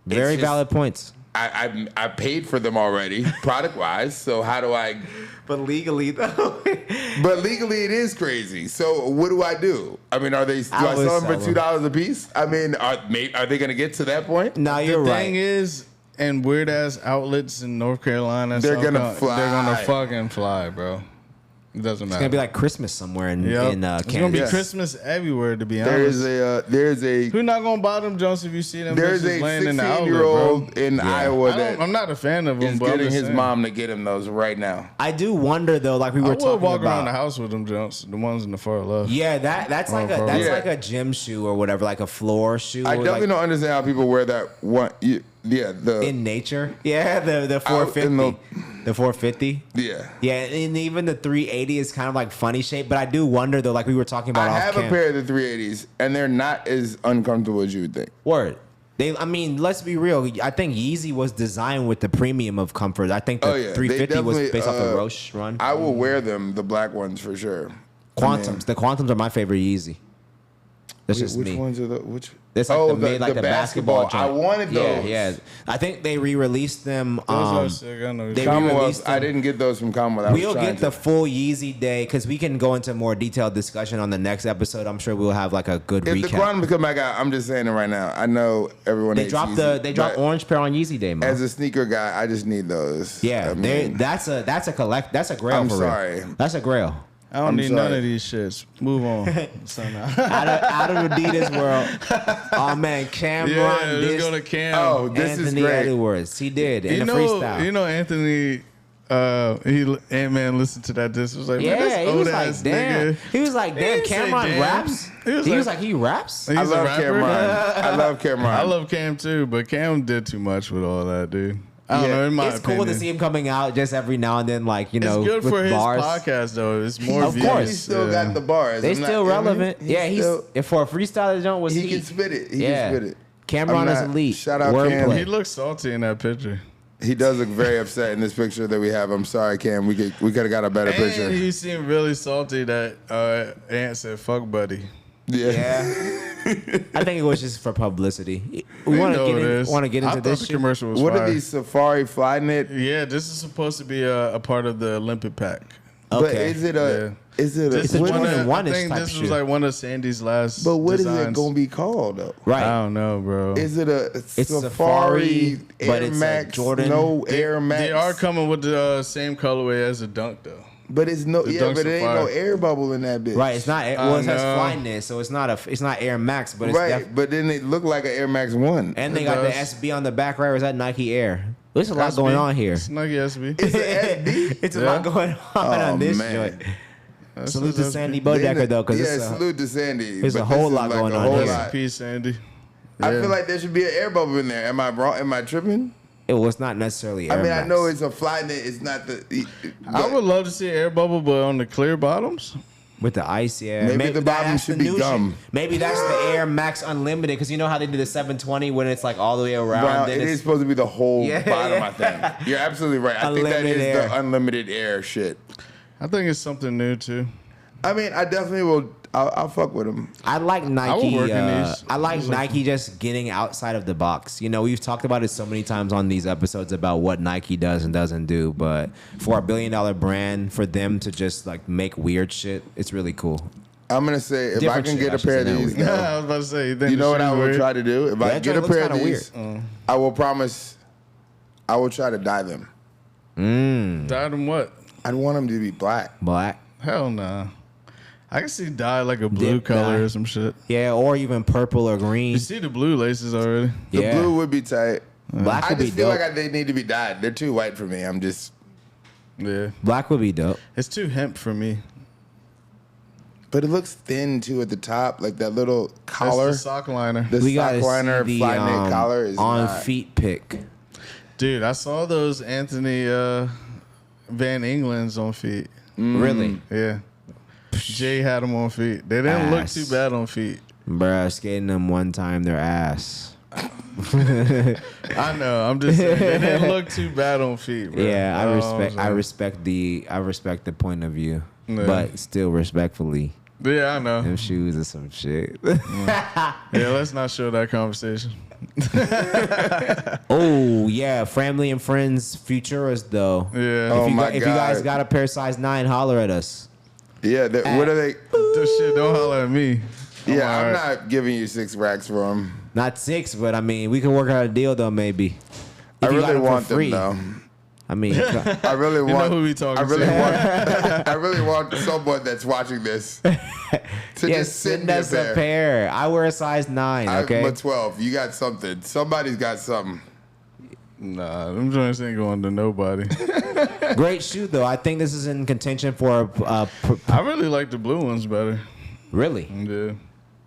Speaker 1: Very
Speaker 3: just-
Speaker 1: valid points.
Speaker 3: I paid for them already, product wise. So how do I?
Speaker 1: But legally though.
Speaker 3: But legally, it is crazy. So what do I do? I mean, do I
Speaker 1: would
Speaker 3: sell them for
Speaker 1: sell them.
Speaker 3: $2 a piece? I mean, are they going to get to that point?
Speaker 1: No, you're
Speaker 2: The
Speaker 1: right.
Speaker 2: thing is, in weird ass outlets in North Carolina,
Speaker 3: They're
Speaker 2: South
Speaker 3: gonna
Speaker 2: Carolina,
Speaker 3: fly.
Speaker 2: They're gonna fucking fly, bro. It doesn't matter.
Speaker 1: It's gonna be like Christmas somewhere in
Speaker 2: Yep.
Speaker 1: in
Speaker 2: It's
Speaker 1: Kansas.
Speaker 2: gonna be
Speaker 3: Yes.
Speaker 2: Christmas everywhere, to be
Speaker 3: There's
Speaker 2: honest.
Speaker 3: a
Speaker 2: Who not gonna buy them Jones if you see them
Speaker 3: there's
Speaker 2: bitches
Speaker 3: a
Speaker 2: laying in the outlet,
Speaker 3: 16-year-old
Speaker 2: bro?
Speaker 3: in Iowa that
Speaker 2: I'm not a fan of them,
Speaker 3: is
Speaker 2: but I'm
Speaker 3: getting
Speaker 2: just
Speaker 3: his
Speaker 2: saying.
Speaker 3: mom to get him those right now.
Speaker 1: I do wonder though, like we
Speaker 2: I
Speaker 1: were
Speaker 2: would
Speaker 1: talking
Speaker 2: walk
Speaker 1: about.
Speaker 2: around the house with them Jones, the ones in the far left.
Speaker 1: Yeah, that's like
Speaker 2: Oh,
Speaker 1: that's
Speaker 3: yeah.
Speaker 1: like a gym shoe or whatever, like a floor shoe.
Speaker 3: I
Speaker 1: or
Speaker 3: definitely
Speaker 1: like
Speaker 3: don't understand how people wear that one. Yeah, the
Speaker 1: in nature. Yeah, the
Speaker 3: Out in
Speaker 1: 450, the 450.
Speaker 3: yeah.
Speaker 1: Yeah, and even the 380 is kind of like funny shape, but I do wonder though, like we were talking about.
Speaker 3: I
Speaker 1: off
Speaker 3: have a
Speaker 1: cam-
Speaker 3: pair of the 380s, and they're not as uncomfortable as you would think.
Speaker 1: Word. I mean, let's be real. I think Yeezy was designed with the premium of comfort. I think the
Speaker 3: Oh, yeah. They
Speaker 1: 350 was
Speaker 3: definitely,
Speaker 1: based off the Roche run.
Speaker 3: I will wear them, the black ones for sure.
Speaker 1: Quantums. The Quantums are my favorite Yeezy. That's just
Speaker 3: Which
Speaker 1: me.
Speaker 3: ones are the which?
Speaker 1: It's like the made like the basketball.
Speaker 3: I
Speaker 1: joint.
Speaker 3: wanted those.
Speaker 1: Yeah. I think they re-released them.
Speaker 2: Those are sick. I know.
Speaker 1: they
Speaker 3: Commonwealth.
Speaker 1: re-released
Speaker 3: I
Speaker 1: them.
Speaker 3: didn't get those from Commonwealth. I was
Speaker 1: We'll
Speaker 3: trying
Speaker 1: get
Speaker 3: to.
Speaker 1: the full Yeezy day because we can go into more detailed discussion on the next episode. I'm sure we'll have like a good
Speaker 3: If
Speaker 1: recap.
Speaker 3: the Quantum come back out, I'm just saying it right now. I know everyone.
Speaker 1: they
Speaker 3: hates
Speaker 1: dropped
Speaker 3: Yeezy,
Speaker 1: they dropped
Speaker 3: but
Speaker 1: orange pair on Yeezy day, man.
Speaker 3: As a sneaker guy, I just need those.
Speaker 1: Yeah,
Speaker 3: I mean,
Speaker 1: that's a collect. That's a grail
Speaker 3: I'm
Speaker 1: for
Speaker 3: sorry.
Speaker 1: real. That's a grail.
Speaker 2: I don't
Speaker 3: I'm
Speaker 2: need none
Speaker 3: sorry.
Speaker 2: of these shits. Move on. Somehow.
Speaker 1: out of Adidas world. Oh man, Cameron
Speaker 2: Yeah, let's
Speaker 1: dissed
Speaker 2: go to Cam.
Speaker 3: Oh, this
Speaker 1: Anthony
Speaker 3: is great.
Speaker 1: Edwards. He did in
Speaker 2: you
Speaker 1: the
Speaker 2: know,
Speaker 1: freestyle.
Speaker 2: you know, Anthony. Ant-Man listened to that. This was like, man,
Speaker 1: Yeah,
Speaker 2: this
Speaker 1: he
Speaker 2: old
Speaker 1: was
Speaker 2: ass
Speaker 1: like, damn.
Speaker 2: nigga.
Speaker 1: He was like,
Speaker 2: He
Speaker 1: damn,
Speaker 2: didn't say
Speaker 1: Cameron
Speaker 2: damn.
Speaker 1: raps.
Speaker 2: He was like-
Speaker 1: he raps.
Speaker 2: He's
Speaker 3: I
Speaker 2: a
Speaker 3: love
Speaker 2: rapper.
Speaker 3: Cameron. I love Cameron.
Speaker 2: I love Cam too, but Cam did too much with all that, dude. I don't
Speaker 3: Yeah,
Speaker 2: know. In my
Speaker 1: It's
Speaker 2: opinion,
Speaker 1: cool to see him coming out just every now and then, like
Speaker 2: It's good
Speaker 1: with
Speaker 2: for his
Speaker 1: bars.
Speaker 2: podcast though. It's more
Speaker 1: Of
Speaker 2: views.
Speaker 1: course.
Speaker 3: He still
Speaker 2: Yeah.
Speaker 3: got the bars.
Speaker 1: They
Speaker 3: I'm not-
Speaker 1: still relevant. Yeah, he's
Speaker 3: still-
Speaker 1: if for a freestyler, Jones was
Speaker 3: he can spit it. He can spit it.
Speaker 1: Cameron
Speaker 3: I'm
Speaker 1: is
Speaker 3: not-
Speaker 1: elite.
Speaker 3: shout out Cam.
Speaker 1: Wordplay.
Speaker 2: He looks salty in that picture.
Speaker 3: He does look very upset in this picture that we have. I'm sorry, Cam. We could have got a better picture.
Speaker 2: And he seemed really salty that Ant said, "Fuck, buddy."
Speaker 1: Yeah. I think it was just for publicity. We
Speaker 2: You
Speaker 1: want
Speaker 2: know it
Speaker 1: to
Speaker 2: is.
Speaker 1: get
Speaker 2: I
Speaker 1: into
Speaker 2: thought
Speaker 1: this
Speaker 2: the
Speaker 1: shit.
Speaker 2: commercial was
Speaker 3: What
Speaker 2: fire.
Speaker 3: are these Safari Flyknit?
Speaker 2: Yeah, this is supposed to be a part of the Olympic pack.
Speaker 3: But
Speaker 1: Okay.
Speaker 3: is it a? Is it a?
Speaker 2: This
Speaker 1: a
Speaker 2: is
Speaker 3: what-
Speaker 1: one
Speaker 2: one
Speaker 1: and
Speaker 2: of,
Speaker 1: one-ish
Speaker 2: I think
Speaker 1: type
Speaker 2: this
Speaker 1: shoe.
Speaker 2: was like one of Sandy's last.
Speaker 3: but what is it
Speaker 2: designs.
Speaker 3: going to be called though?
Speaker 1: Right.
Speaker 2: I don't know, bro.
Speaker 3: Is it a
Speaker 1: It's
Speaker 3: Safari,
Speaker 1: but
Speaker 3: Air
Speaker 1: it's a
Speaker 3: Max,
Speaker 1: Jordan.
Speaker 3: no Air Max?
Speaker 2: They are coming with the same colorway as the Dunk, though.
Speaker 3: But it's no,
Speaker 2: The
Speaker 3: yeah,
Speaker 2: Dunk
Speaker 3: but it ain't
Speaker 2: Safari.
Speaker 3: no air bubble in that bitch.
Speaker 1: Right. It's not. Well, it has
Speaker 2: no.
Speaker 1: Flyknit, so it's not Air Max, but it's
Speaker 3: Right, but then it looked like an Air Max One.
Speaker 1: and they
Speaker 2: It
Speaker 1: got the
Speaker 2: does.
Speaker 1: SB on the back, right? Or is that Nike Air? There's a lot
Speaker 2: SB.
Speaker 1: going on here.
Speaker 2: It's Nike SB.
Speaker 3: It's an SB.
Speaker 1: It's a
Speaker 2: Yeah.
Speaker 1: lot going on
Speaker 3: Oh,
Speaker 1: on this
Speaker 3: man.
Speaker 1: joint.
Speaker 2: That's
Speaker 1: Salute to
Speaker 2: SB.
Speaker 1: Sandy Bodecker though, because
Speaker 3: yeah, salute to Sandy.
Speaker 1: there's a
Speaker 3: but
Speaker 1: whole
Speaker 3: this is
Speaker 1: lot
Speaker 3: like
Speaker 1: going
Speaker 3: a
Speaker 1: on
Speaker 3: whole
Speaker 1: here.
Speaker 3: lot.
Speaker 2: Peace, Sandy.
Speaker 3: I
Speaker 2: Yeah.
Speaker 3: feel like there should be an air bubble in there. Am I wrong? Am I tripping?
Speaker 1: it was not necessarily. Air
Speaker 3: I mean, I
Speaker 1: Max.
Speaker 3: know it's a Flyknit. It's not the.
Speaker 2: I
Speaker 3: but-
Speaker 2: would love to see air bubble, but on the clear bottoms.
Speaker 1: with the ice, yeah.
Speaker 3: Maybe the bottom
Speaker 1: that's
Speaker 3: should
Speaker 1: the
Speaker 3: be
Speaker 1: new
Speaker 3: gum.
Speaker 1: shit. Maybe that's the Air Max Unlimited because you know how they did the 720 when it's like all the way around.
Speaker 3: Brown,
Speaker 1: then
Speaker 3: it
Speaker 1: it's,
Speaker 3: is supposed to be the whole
Speaker 1: Yeah,
Speaker 3: bottom,
Speaker 1: yeah.
Speaker 3: I think. You're absolutely right. I think that
Speaker 1: Unlimited
Speaker 3: is
Speaker 1: air.
Speaker 3: the unlimited air shit.
Speaker 2: I think it's something new too.
Speaker 3: I mean, I definitely will. I'll fuck with them.
Speaker 1: I like Nike.
Speaker 2: work in these.
Speaker 1: I like Nike just getting outside of the box. You know, we've talked about it so many times on these episodes about what Nike does and doesn't do. But for a $1 billion brand, for them to just like make weird shit, it's really cool.
Speaker 3: I'm gonna say if
Speaker 1: Different
Speaker 3: I can
Speaker 1: shit,
Speaker 3: get
Speaker 1: I
Speaker 3: a
Speaker 1: should
Speaker 3: pair of
Speaker 1: say that
Speaker 3: these,
Speaker 1: weird.
Speaker 3: though,
Speaker 2: I was about to say. You, think
Speaker 3: you
Speaker 2: the
Speaker 3: know what
Speaker 2: shoe's
Speaker 3: I will
Speaker 2: weird?
Speaker 3: try to do? If I
Speaker 1: that
Speaker 3: get a
Speaker 1: joint looks
Speaker 3: pair of
Speaker 1: kinda
Speaker 3: these, I will promise. I will try to dye them.
Speaker 2: Dyed them what?
Speaker 3: I'd want them to be black.
Speaker 1: Black.
Speaker 2: Hell nah. I can see dye like a blue
Speaker 1: Dip
Speaker 2: color
Speaker 1: dye.
Speaker 2: or some shit.
Speaker 1: Yeah, or even purple or green.
Speaker 2: You see the blue laces already.
Speaker 3: The
Speaker 1: Yeah.
Speaker 3: blue would be tight.
Speaker 1: Black
Speaker 3: I
Speaker 1: would be
Speaker 3: just feel
Speaker 1: dope.
Speaker 3: like they need to be dyed. They're too white for me. I'm just.
Speaker 2: Yeah,
Speaker 1: Black would be dope.
Speaker 2: it's too hemp for me.
Speaker 3: But it looks thin too at the top, like that little collar.
Speaker 2: That's the sock liner.
Speaker 3: The
Speaker 1: We
Speaker 3: sock
Speaker 1: gotta
Speaker 3: liner,
Speaker 1: see the
Speaker 3: fly knit collar is
Speaker 1: on
Speaker 3: not.
Speaker 1: feet pick.
Speaker 2: Dude, I saw those Anthony Van England's on feet.
Speaker 1: Really,
Speaker 2: Yeah. Jay had them on feet. They didn't look
Speaker 1: Ass.
Speaker 2: too bad on feet.
Speaker 1: bruh. Skating them one time, their ass.
Speaker 2: I know. I'm just saying they didn't look too bad on feet. Bro.
Speaker 1: Yeah, I
Speaker 2: You know what
Speaker 1: respect.
Speaker 2: I'm
Speaker 1: I
Speaker 2: saying?
Speaker 1: respect the point of view,
Speaker 2: Yeah.
Speaker 1: but still respectfully,
Speaker 2: Yeah, I know.
Speaker 1: them shoes are some shit.
Speaker 2: Yeah, let's not show that conversation.
Speaker 1: Oh yeah, family and friends Futuras though.
Speaker 2: Yeah.
Speaker 3: Oh, my
Speaker 1: If you guys
Speaker 3: God.
Speaker 1: got a pair size 9, holler at us.
Speaker 3: Yeah, what are they?
Speaker 2: This shit, don't holler at me.
Speaker 3: Yeah, I'm
Speaker 2: alright.
Speaker 3: not giving you 6 racks for them.
Speaker 1: Not 6, but I mean we can work out a deal though maybe.
Speaker 3: I
Speaker 1: If you got
Speaker 3: really
Speaker 1: them for
Speaker 3: want
Speaker 1: free.
Speaker 3: them
Speaker 1: I mean,
Speaker 3: though. I really
Speaker 2: You
Speaker 3: want.
Speaker 2: know who we talking
Speaker 3: I really
Speaker 2: to.
Speaker 3: want. I really want someone that's watching this to
Speaker 1: yeah,
Speaker 3: just send
Speaker 1: send
Speaker 3: me
Speaker 1: us a pair. I wear a size 9. Okay.
Speaker 3: I'm a 12. You got something. Somebody's got something.
Speaker 2: Nah, them joints ain't going to nobody.
Speaker 1: Great shoe though. I think this is in contention for
Speaker 2: I really like the blue ones better.
Speaker 1: really.
Speaker 2: Yeah.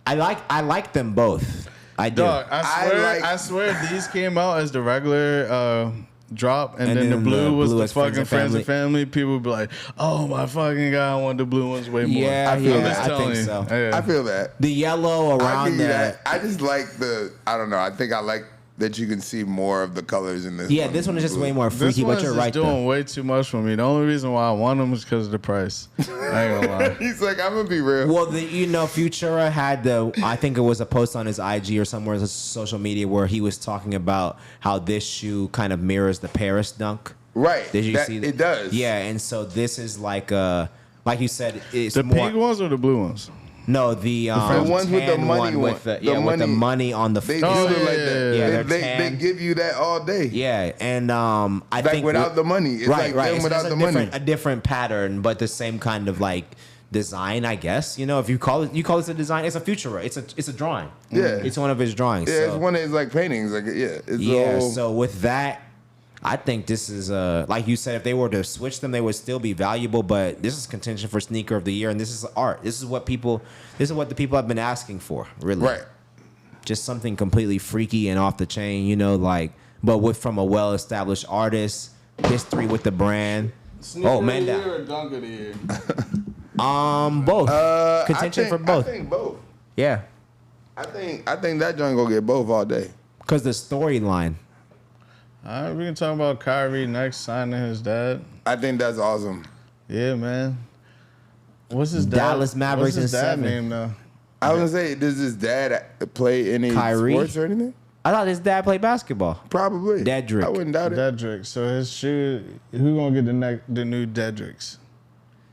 Speaker 1: I like them both. I do.
Speaker 2: Dog, I
Speaker 3: like-
Speaker 2: swear these came out as the regular drop, and,
Speaker 1: And
Speaker 2: then the
Speaker 1: then
Speaker 2: blue
Speaker 1: the
Speaker 2: was
Speaker 1: blue
Speaker 2: the
Speaker 1: as Friends
Speaker 2: fucking
Speaker 1: and
Speaker 2: friends and family. People would be like, "Oh my fucking god, I want the blue ones way more."
Speaker 1: Yeah,
Speaker 3: I feel
Speaker 1: yeah,
Speaker 3: that.
Speaker 1: I think so.
Speaker 2: Yeah.
Speaker 3: I feel that.
Speaker 1: The yellow
Speaker 3: I
Speaker 1: around
Speaker 3: give you
Speaker 1: that.
Speaker 3: that. I just like the. I don't know. I think I like that you can see more of the colors in this.
Speaker 1: Yeah, this one is just way more
Speaker 2: This
Speaker 1: freaky,
Speaker 2: one's
Speaker 1: but you're
Speaker 2: just
Speaker 1: right
Speaker 2: doing
Speaker 1: though.
Speaker 2: way too much for me. The only reason why I want them is because of the price. I ain't gonna lie.
Speaker 3: He's like, I'm gonna be real.
Speaker 1: Well, Futura had I think it was a post on his IG or somewhere on social media where he was talking about how this shoe kind of mirrors the Paris Dunk.
Speaker 3: Right.
Speaker 1: Did you
Speaker 3: That-
Speaker 1: see that?
Speaker 3: It does.
Speaker 1: Yeah, and so this is like you said, it's
Speaker 2: The
Speaker 1: more.
Speaker 2: pink ones or the blue ones?
Speaker 1: No, the
Speaker 3: ones with the
Speaker 1: tan
Speaker 3: money
Speaker 1: one
Speaker 3: one.
Speaker 1: with the,
Speaker 3: The
Speaker 1: with the
Speaker 3: money-
Speaker 1: money on the
Speaker 3: They
Speaker 1: front.
Speaker 3: do
Speaker 2: Oh,
Speaker 3: it like
Speaker 2: yeah,
Speaker 3: that.
Speaker 1: yeah,
Speaker 3: They-
Speaker 1: they're
Speaker 3: they
Speaker 1: tan.
Speaker 3: give you that all day.
Speaker 1: Yeah, and I
Speaker 3: Like
Speaker 1: think
Speaker 3: without the money. It's
Speaker 1: right,
Speaker 3: like
Speaker 1: right.
Speaker 3: them
Speaker 1: It's
Speaker 3: without
Speaker 1: just
Speaker 3: the
Speaker 1: a
Speaker 3: money.
Speaker 1: different pattern, but the same kind of like design, I guess. You know, if you call it a design, it's a Futura. It's a drawing.
Speaker 3: Yeah.
Speaker 1: it's one of his drawings.
Speaker 3: Yeah,
Speaker 1: so.
Speaker 3: it's one of his like paintings. Like it's
Speaker 1: Yeah,
Speaker 3: all,
Speaker 1: so with that, I think this is like you said, if they were to switch them, they would still be valuable. But this is contention for sneaker of the year, and this is art. This is what the people have been asking for. Really,
Speaker 3: right.
Speaker 1: Just something completely freaky and off the chain. You know, but from a well-established artist, history with the brand. Oh man, that
Speaker 2: or dunk of the year?
Speaker 1: both contention for both.
Speaker 3: I think both.
Speaker 1: Yeah,
Speaker 3: I think that joint gonna get both all day.
Speaker 1: because the storyline.
Speaker 2: All right, we can talk about Kyrie next signing his dad.
Speaker 3: I think that's awesome.
Speaker 2: Yeah, man. What's his dad?
Speaker 1: Dallas Mavericks
Speaker 2: What's his
Speaker 1: in
Speaker 2: dad
Speaker 1: 7.
Speaker 2: name though?
Speaker 3: I was gonna say, does his dad play any
Speaker 1: Kyrie?
Speaker 3: sports or anything?
Speaker 1: I thought his dad played basketball.
Speaker 3: Probably.
Speaker 1: Dedrick.
Speaker 3: I wouldn't doubt it.
Speaker 2: Dedrick. So his shoe. Who gonna get the new Dedricks?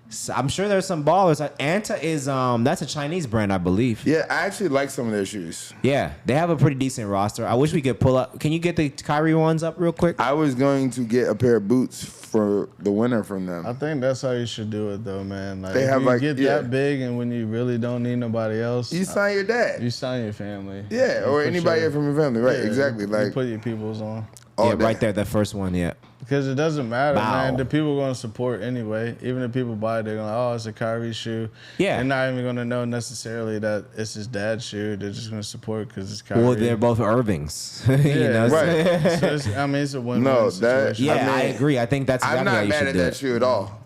Speaker 1: So I'm sure there's some ballers. Anta is that's a Chinese brand, I believe.
Speaker 3: Yeah, I actually like some of their shoes.
Speaker 1: Yeah, they have a pretty decent roster. I wish we could pull up. Can you get the Kyrie ones up real quick?
Speaker 3: I was going to get a pair of boots for the winter from
Speaker 2: I
Speaker 3: them.
Speaker 2: think that's how you should do it though, man. Like
Speaker 3: They
Speaker 2: if
Speaker 3: have,
Speaker 2: you
Speaker 3: like,
Speaker 2: get
Speaker 3: yeah.
Speaker 2: that big and when you really don't need nobody else,
Speaker 3: You sign your dad.
Speaker 2: you sign your family.
Speaker 3: Yeah,
Speaker 2: You
Speaker 3: or
Speaker 2: put
Speaker 3: anybody
Speaker 2: your-
Speaker 3: from your family. Right,
Speaker 2: yeah,
Speaker 3: exactly.
Speaker 2: You
Speaker 3: Like
Speaker 2: put your peoples on.
Speaker 3: all
Speaker 1: Yeah,
Speaker 3: day.
Speaker 1: right there, the first one. Yeah.
Speaker 2: Because it doesn't matter,
Speaker 1: Bow.
Speaker 2: man. The people are going to support anyway. Even if people buy it, they're going to, oh, it's a Kyrie shoe.
Speaker 1: Yeah.
Speaker 2: They're not even going to know necessarily that it's his dad's shoe. They're just going to support because it's Kyrie.
Speaker 1: Well, they're both Irvings. you
Speaker 2: yeah,
Speaker 1: know?
Speaker 3: right.
Speaker 2: So it's, I mean, it's a win-win
Speaker 3: No, that-
Speaker 2: situation.
Speaker 1: Yeah,
Speaker 3: I mean,
Speaker 1: I agree. I think that's exactly
Speaker 3: I'm
Speaker 1: how
Speaker 3: not
Speaker 1: you
Speaker 3: mad
Speaker 1: should
Speaker 3: at
Speaker 1: do
Speaker 3: that
Speaker 1: it.
Speaker 3: shoe at all.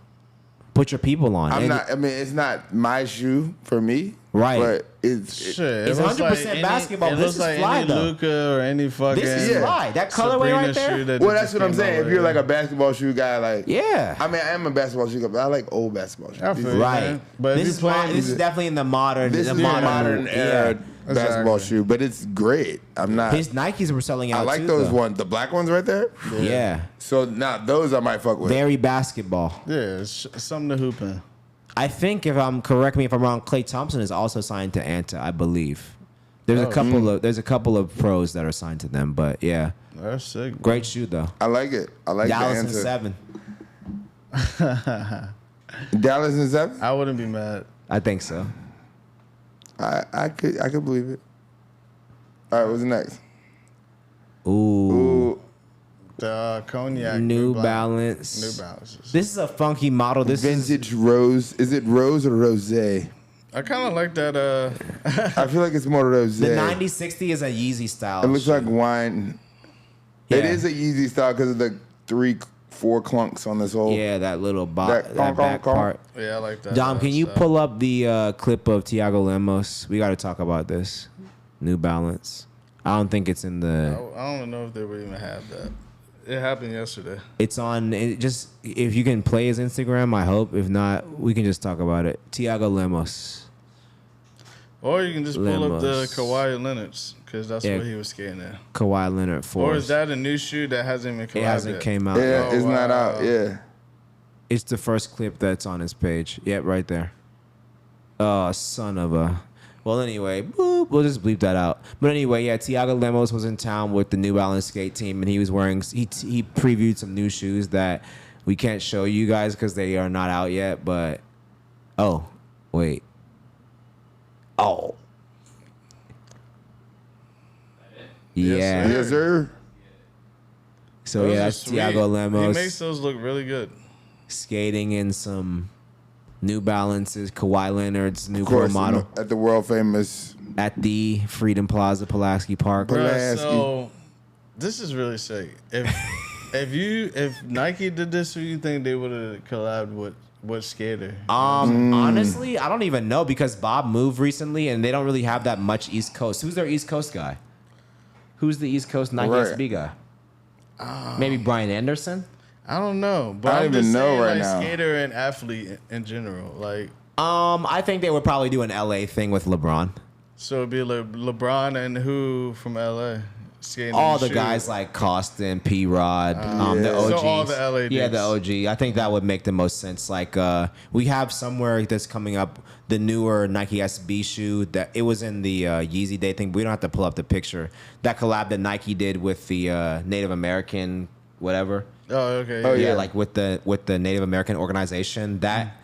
Speaker 1: Put your people on.
Speaker 3: I'm
Speaker 1: And-
Speaker 3: not. I mean, it's not my shoe for me.
Speaker 1: Right.
Speaker 3: But it's.
Speaker 2: Shit,
Speaker 1: It's
Speaker 2: it looks
Speaker 1: 100% basketball.
Speaker 2: It
Speaker 1: This
Speaker 2: looks
Speaker 1: is
Speaker 2: like
Speaker 1: fly,
Speaker 2: any
Speaker 1: though.
Speaker 2: Luka or any fucking.
Speaker 1: This is
Speaker 3: Yeah.
Speaker 1: fly. That colorway
Speaker 2: Sabrina
Speaker 1: right there.
Speaker 2: shoe that
Speaker 3: Well,
Speaker 2: just
Speaker 3: that's what I'm
Speaker 2: came out
Speaker 3: saying. If
Speaker 2: with.
Speaker 3: you're like a basketball shoe guy, like
Speaker 1: Yeah.
Speaker 3: I mean, I am a basketball shoe guy, but I like old basketball shoes.
Speaker 2: I feel you,
Speaker 1: Right.
Speaker 2: man. But
Speaker 1: this
Speaker 2: if
Speaker 1: is
Speaker 2: you're playing,
Speaker 1: this is definitely in the modern.
Speaker 3: This
Speaker 1: the
Speaker 3: is a modern era
Speaker 1: yeah.
Speaker 3: basketball
Speaker 2: Exactly.
Speaker 3: shoe, but it's great. I'm not.
Speaker 1: His Nikes were selling out.
Speaker 3: I like
Speaker 1: too,
Speaker 3: those
Speaker 1: though.
Speaker 3: ones, the black ones right there.
Speaker 1: Yeah.
Speaker 3: So now those I might fuck with.
Speaker 1: Very basketball.
Speaker 2: yeah, it's something to hoop in.
Speaker 1: I think correct me if I'm wrong, Klay Thompson is also signed to Anta, I believe. There's a couple of pros that are signed to them, but yeah.
Speaker 2: That's sick.
Speaker 1: Great shoe though.
Speaker 3: I like it. I like
Speaker 1: Dallas
Speaker 3: the
Speaker 1: in
Speaker 3: answer.
Speaker 1: 7.
Speaker 3: Dallas in 7.
Speaker 2: I wouldn't be mad.
Speaker 1: I think so.
Speaker 3: I could believe it. All right, what's next?
Speaker 1: Ooh.
Speaker 2: The cognac.
Speaker 1: New Balance.
Speaker 2: New Balances.
Speaker 1: This is a funky model. This is
Speaker 3: Vintage rose. Is it rose or rosé?
Speaker 2: I kind of like that.
Speaker 3: I feel like it's more rosé.
Speaker 1: the 9060 is a Yeezy style.
Speaker 3: It looks
Speaker 1: shoe.
Speaker 3: like wine.
Speaker 1: Yeah.
Speaker 3: It is a Yeezy style because of the 3-4 clunks on this whole.
Speaker 1: Yeah, that little
Speaker 3: That
Speaker 1: that back part.
Speaker 2: Yeah, I like that.
Speaker 1: Dom, can you
Speaker 2: stuff.
Speaker 1: pull up the clip of Tiago Lemos? We got to talk about this. New Balance. I don't think it's in the.
Speaker 2: I don't know if they would even have that. It happened yesterday.
Speaker 1: It's on. Just if you can play his Instagram, I hope. If not, we can just talk about it. Tiago Lemos.
Speaker 2: Or you can just pull up the
Speaker 1: Lemos.
Speaker 2: Kawhi Leonard's because that's
Speaker 1: Yeah.
Speaker 2: what he was skating at.
Speaker 1: Kawhi Leonard
Speaker 2: Or is
Speaker 1: Force.
Speaker 2: that a new shoe that hasn't even come
Speaker 1: It
Speaker 2: out
Speaker 1: hasn't
Speaker 2: yet?
Speaker 1: came out.
Speaker 3: Yeah,
Speaker 1: yet.
Speaker 3: it's not
Speaker 2: wow.
Speaker 3: out. Yeah.
Speaker 1: It's the first clip that's on his page. Yep, right there. Oh, son of a. Well, anyway, boop, we'll just bleep that out. But anyway, yeah, Tiago Lemos was in town with the New Balance skate team, and he was wearing. He previewed some new shoes that we can't show you guys because they are not out yet. But oh, wait. Oh. Yeah.
Speaker 2: sir.
Speaker 3: Yes, sir.
Speaker 1: So
Speaker 2: Those
Speaker 1: yeah,
Speaker 2: are
Speaker 1: that's
Speaker 2: sweet.
Speaker 1: Tiago
Speaker 2: He
Speaker 1: Lemos
Speaker 2: makes those look really good.
Speaker 1: skating in some New Balances, Kawhi Leonard's new
Speaker 3: Of
Speaker 1: pro
Speaker 3: course,
Speaker 1: model
Speaker 3: at the world famous.
Speaker 1: at the Freedom Plaza, Pulaski Park.
Speaker 3: Bro.
Speaker 2: Bruh,
Speaker 3: Pulaski.
Speaker 2: so this is really sick. If Nike did this, who you think they would have collabed with? What skater?
Speaker 1: Honestly, I don't even know because Bob moved recently and they don't really have that much East Coast. Who's their East Coast guy? Who's the East Coast Nike
Speaker 3: Right.
Speaker 1: SB guy? Maybe Brian Anderson?
Speaker 2: I don't know, but
Speaker 3: I don't
Speaker 2: I'm
Speaker 3: even
Speaker 2: just
Speaker 3: know
Speaker 2: saying,
Speaker 3: right
Speaker 2: like,
Speaker 3: now.
Speaker 2: skater and athlete in general. Like,
Speaker 1: I think they would probably do an LA thing with LeBron.
Speaker 2: so it'd be like LeBron and who from LA skating.
Speaker 1: All
Speaker 2: in
Speaker 1: the
Speaker 2: shoe.
Speaker 1: guys like Costin, P Rod, the
Speaker 3: Yeah.
Speaker 1: OGs.
Speaker 2: So all the LA
Speaker 1: Yeah,
Speaker 2: dudes.
Speaker 1: the OG. I think that would make the most sense. Like we have somewhere that's coming up the newer Nike SB shoe that it was in the Yeezy Day thing. We don't have to pull up the picture. That collab that Nike did with the Native American whatever.
Speaker 2: Oh, okay.
Speaker 3: Oh,
Speaker 1: Yeah,
Speaker 3: yeah.
Speaker 1: like with the Native American organization that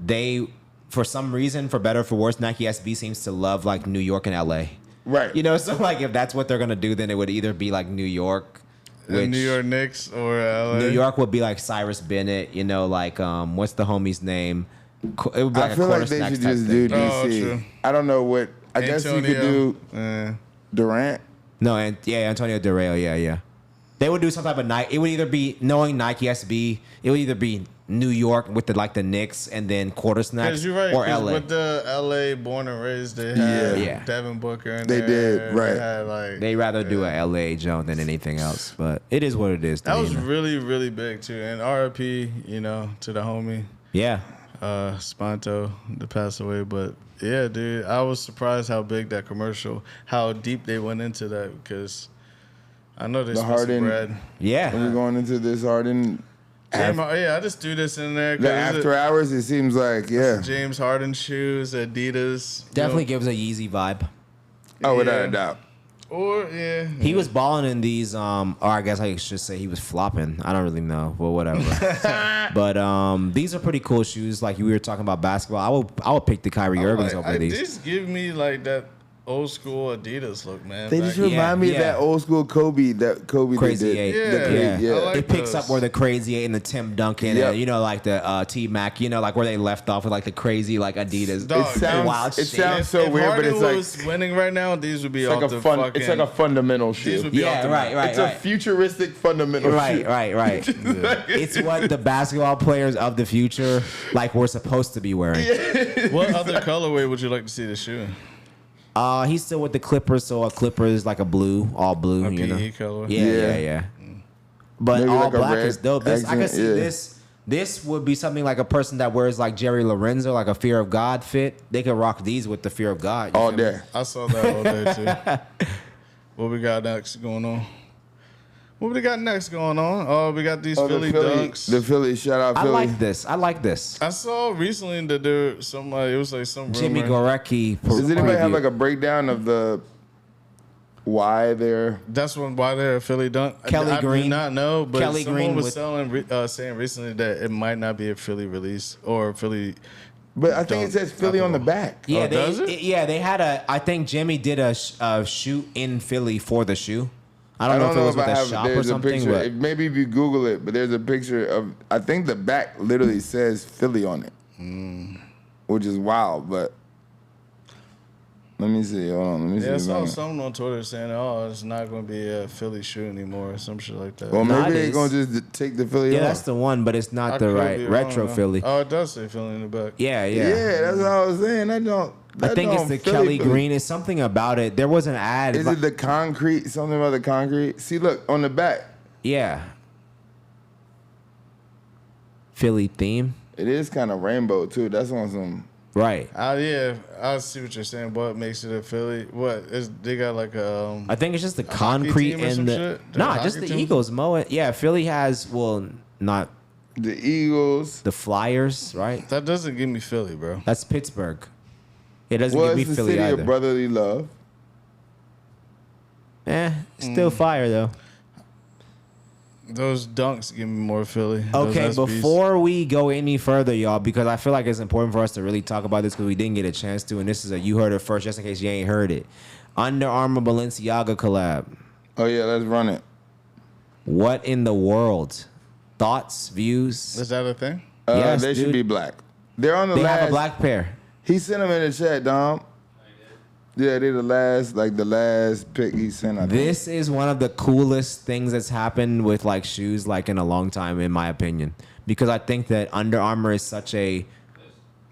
Speaker 1: they for some reason, for better or for worse, Nike SB seems to love like New York and LA.
Speaker 3: Right.
Speaker 1: You know, so like if that's what they're gonna do, then it would either be like New York, which
Speaker 2: New York Knicks or LA.
Speaker 1: New York would be like Cyrus Bennett. You know, like what's the homie's name? It would be like
Speaker 3: I
Speaker 1: a
Speaker 3: feel
Speaker 1: quarter
Speaker 3: like they
Speaker 1: snacks
Speaker 3: should
Speaker 1: type
Speaker 3: just
Speaker 1: thing.
Speaker 3: do
Speaker 2: Oh,
Speaker 3: DC.
Speaker 2: true.
Speaker 3: I don't know what. I guess you could do Durant.
Speaker 1: No, and yeah, Antonio Durrell. Yeah. They would do some type of night. It would either be knowing Nike SB. It would either be New York with the Knicks and then quarter snacks,
Speaker 2: Because you're right.
Speaker 1: or
Speaker 2: 'cause
Speaker 1: LA.
Speaker 2: With the LA born and raised, they had
Speaker 1: Yeah.
Speaker 2: Devin Booker in
Speaker 3: They
Speaker 2: there.
Speaker 3: did, right.
Speaker 2: They had, like,
Speaker 1: They rather do a LA joint than anything else, but it is what it is.
Speaker 2: that
Speaker 1: though,
Speaker 2: was
Speaker 1: you know?
Speaker 2: really, really big too. And RIP, to the homie
Speaker 1: Yeah.
Speaker 2: Sponto that passed away. But yeah, dude, I was surprised how big that commercial, how deep they went into that because I know they
Speaker 3: The
Speaker 2: spent some
Speaker 3: Harden-
Speaker 2: bread.
Speaker 1: Yeah.
Speaker 3: And we're going into this Harden.
Speaker 2: I just threw this in there. 'cause
Speaker 3: The
Speaker 2: it's
Speaker 3: after hours, it seems like, yeah.
Speaker 2: James Harden shoes, Adidas.
Speaker 1: Definitely gives a Yeezy vibe.
Speaker 3: Oh, without a
Speaker 2: Yeah.
Speaker 3: doubt.
Speaker 2: Or yeah,
Speaker 1: He was balling in these, or I guess I should say he was flopping. I don't really know, but whatever. But these are pretty cool shoes. Like we were talking about basketball, I would pick the Kyrie Irvings over these.
Speaker 2: These give me like that old school Adidas look, man.
Speaker 3: They
Speaker 2: Back-
Speaker 3: just remind me of
Speaker 1: yeah.
Speaker 3: that old school Kobe. That Kobe
Speaker 1: Crazy
Speaker 3: they did.
Speaker 1: Eight.
Speaker 2: Yeah.
Speaker 3: Yeah.
Speaker 2: I like
Speaker 1: It picks
Speaker 2: those.
Speaker 1: up where the Crazy Eight and the Tim Duncan,
Speaker 3: Yep.
Speaker 1: and like the T Mac, like where they left off with like the crazy like Adidas.
Speaker 2: Dog,
Speaker 3: It sounds,
Speaker 1: wild
Speaker 3: it
Speaker 1: shit.
Speaker 3: sounds so
Speaker 2: if
Speaker 3: weird, but
Speaker 2: Harden
Speaker 3: it's like
Speaker 2: was winning right now, these would be
Speaker 3: it's
Speaker 2: off
Speaker 3: like
Speaker 2: the
Speaker 3: a fun.
Speaker 2: fucking.
Speaker 3: It's like a fundamental
Speaker 2: these
Speaker 3: shoe.
Speaker 2: would be off
Speaker 1: Yeah,
Speaker 2: the
Speaker 1: right.
Speaker 3: It's a futuristic fundamental shoe.
Speaker 1: Right. It's what the basketball players of the future like we're supposed to be wearing.
Speaker 2: What other colorway would you like to see the shoe in?
Speaker 1: He's still with the Clippers, so a Clipper is like a blue, all blue.
Speaker 2: A
Speaker 1: you know?
Speaker 2: PE color.
Speaker 1: Yeah. But
Speaker 3: Maybe
Speaker 1: all
Speaker 3: like a
Speaker 1: black
Speaker 3: red
Speaker 1: is dope. This I can
Speaker 3: accent,
Speaker 1: see
Speaker 3: yeah.
Speaker 1: this. This would be something like a person that wears like Jerry Lorenzo, like a Fear of God fit. They could rock these with the Fear of God. You
Speaker 3: All
Speaker 1: feel me?
Speaker 3: day.
Speaker 2: I saw that all day too. What we got next going on? What we got next going on? Oh, we got these
Speaker 3: Oh,
Speaker 2: Philly dunks.
Speaker 3: The Philly, shout out
Speaker 1: I
Speaker 3: Philly.
Speaker 1: like this.
Speaker 2: I saw recently that there somebody it was like some
Speaker 1: Jimmy
Speaker 2: rumor.
Speaker 1: Gorecki.
Speaker 3: Does anybody have
Speaker 1: preview.
Speaker 3: like a breakdown of the why they're?
Speaker 2: That's why they're a Philly dunk.
Speaker 1: Kelly
Speaker 2: I
Speaker 1: Green.
Speaker 2: do not know, but
Speaker 1: Kelly
Speaker 2: someone
Speaker 1: Green
Speaker 2: was
Speaker 1: with-
Speaker 2: saying recently that it might not be a Philly release or a Philly
Speaker 3: But I think it says Philly on the back.
Speaker 1: Yeah,
Speaker 2: Oh, does it?
Speaker 1: they had a. I think Jimmy did a shoot in Philly for the shoe. I don't know if it was with a shop or something. But
Speaker 3: Maybe if you Google it, but there's a picture of. I think the back literally says Philly on it, which is wild. But let me see. Hold on. Let me see.
Speaker 2: Yeah, I
Speaker 3: if I
Speaker 2: saw
Speaker 3: can-
Speaker 2: something on Twitter saying, "Oh, it's not going to be a Philly shoe anymore," or some shit like that.
Speaker 3: Well,
Speaker 1: Nah,
Speaker 3: maybe
Speaker 1: it
Speaker 3: they're
Speaker 1: is.
Speaker 3: gonna just take the Philly
Speaker 1: yeah,
Speaker 3: off.
Speaker 1: that's the one, but it's not
Speaker 2: I
Speaker 1: the
Speaker 2: could
Speaker 1: right
Speaker 2: be wrong,
Speaker 1: retro
Speaker 2: though.
Speaker 1: Philly.
Speaker 2: Oh, it does say Philly in the back.
Speaker 1: Yeah.
Speaker 3: Yeah, that's what I was saying.
Speaker 1: I think it's the Kelly green. It's something about it. There was an ad.
Speaker 3: Is it the concrete? Something about the concrete? See, look on the back.
Speaker 1: Yeah. Philly theme.
Speaker 3: It is kind of rainbow too. That's on some.
Speaker 1: Right.
Speaker 2: Yeah, I see what you're saying. What makes it a Philly? What is they got like a?
Speaker 1: I think it's just the
Speaker 2: hockey
Speaker 1: concrete
Speaker 2: team or
Speaker 1: and
Speaker 2: some
Speaker 1: the
Speaker 2: shit? The
Speaker 1: nah,
Speaker 2: hockey
Speaker 1: just the
Speaker 2: team?
Speaker 1: Eagles. Yeah, Philly has not
Speaker 3: The Eagles.
Speaker 1: the Flyers, right?
Speaker 2: That doesn't give me Philly, bro.
Speaker 1: That's Pittsburgh. It doesn't
Speaker 3: Well,
Speaker 1: give me
Speaker 3: it's the
Speaker 1: Philly
Speaker 3: city
Speaker 1: either.
Speaker 3: of brotherly love.
Speaker 1: Still fire though.
Speaker 2: Those dunks give me more Philly. Those
Speaker 1: Okay,
Speaker 2: SBs.
Speaker 1: before we go any further, y'all, because I feel like it's important for us to really talk about this because we didn't get a chance to, and this is you heard it first, just in case you ain't heard it. Under Armour Balenciaga collab.
Speaker 3: Oh yeah, let's run it.
Speaker 1: What in the world? Thoughts, views?
Speaker 2: is that a thing?
Speaker 1: Yes,
Speaker 3: They should
Speaker 1: dude.
Speaker 3: be black. They're on the
Speaker 1: They
Speaker 3: last.
Speaker 1: have a black pair.
Speaker 3: He sent them in the chat, Dom. Yeah, they're the last pick he sent. I think.
Speaker 1: This is one of the coolest things that's happened with like shoes like in a long time, in my opinion, because I think that Under Armour is such a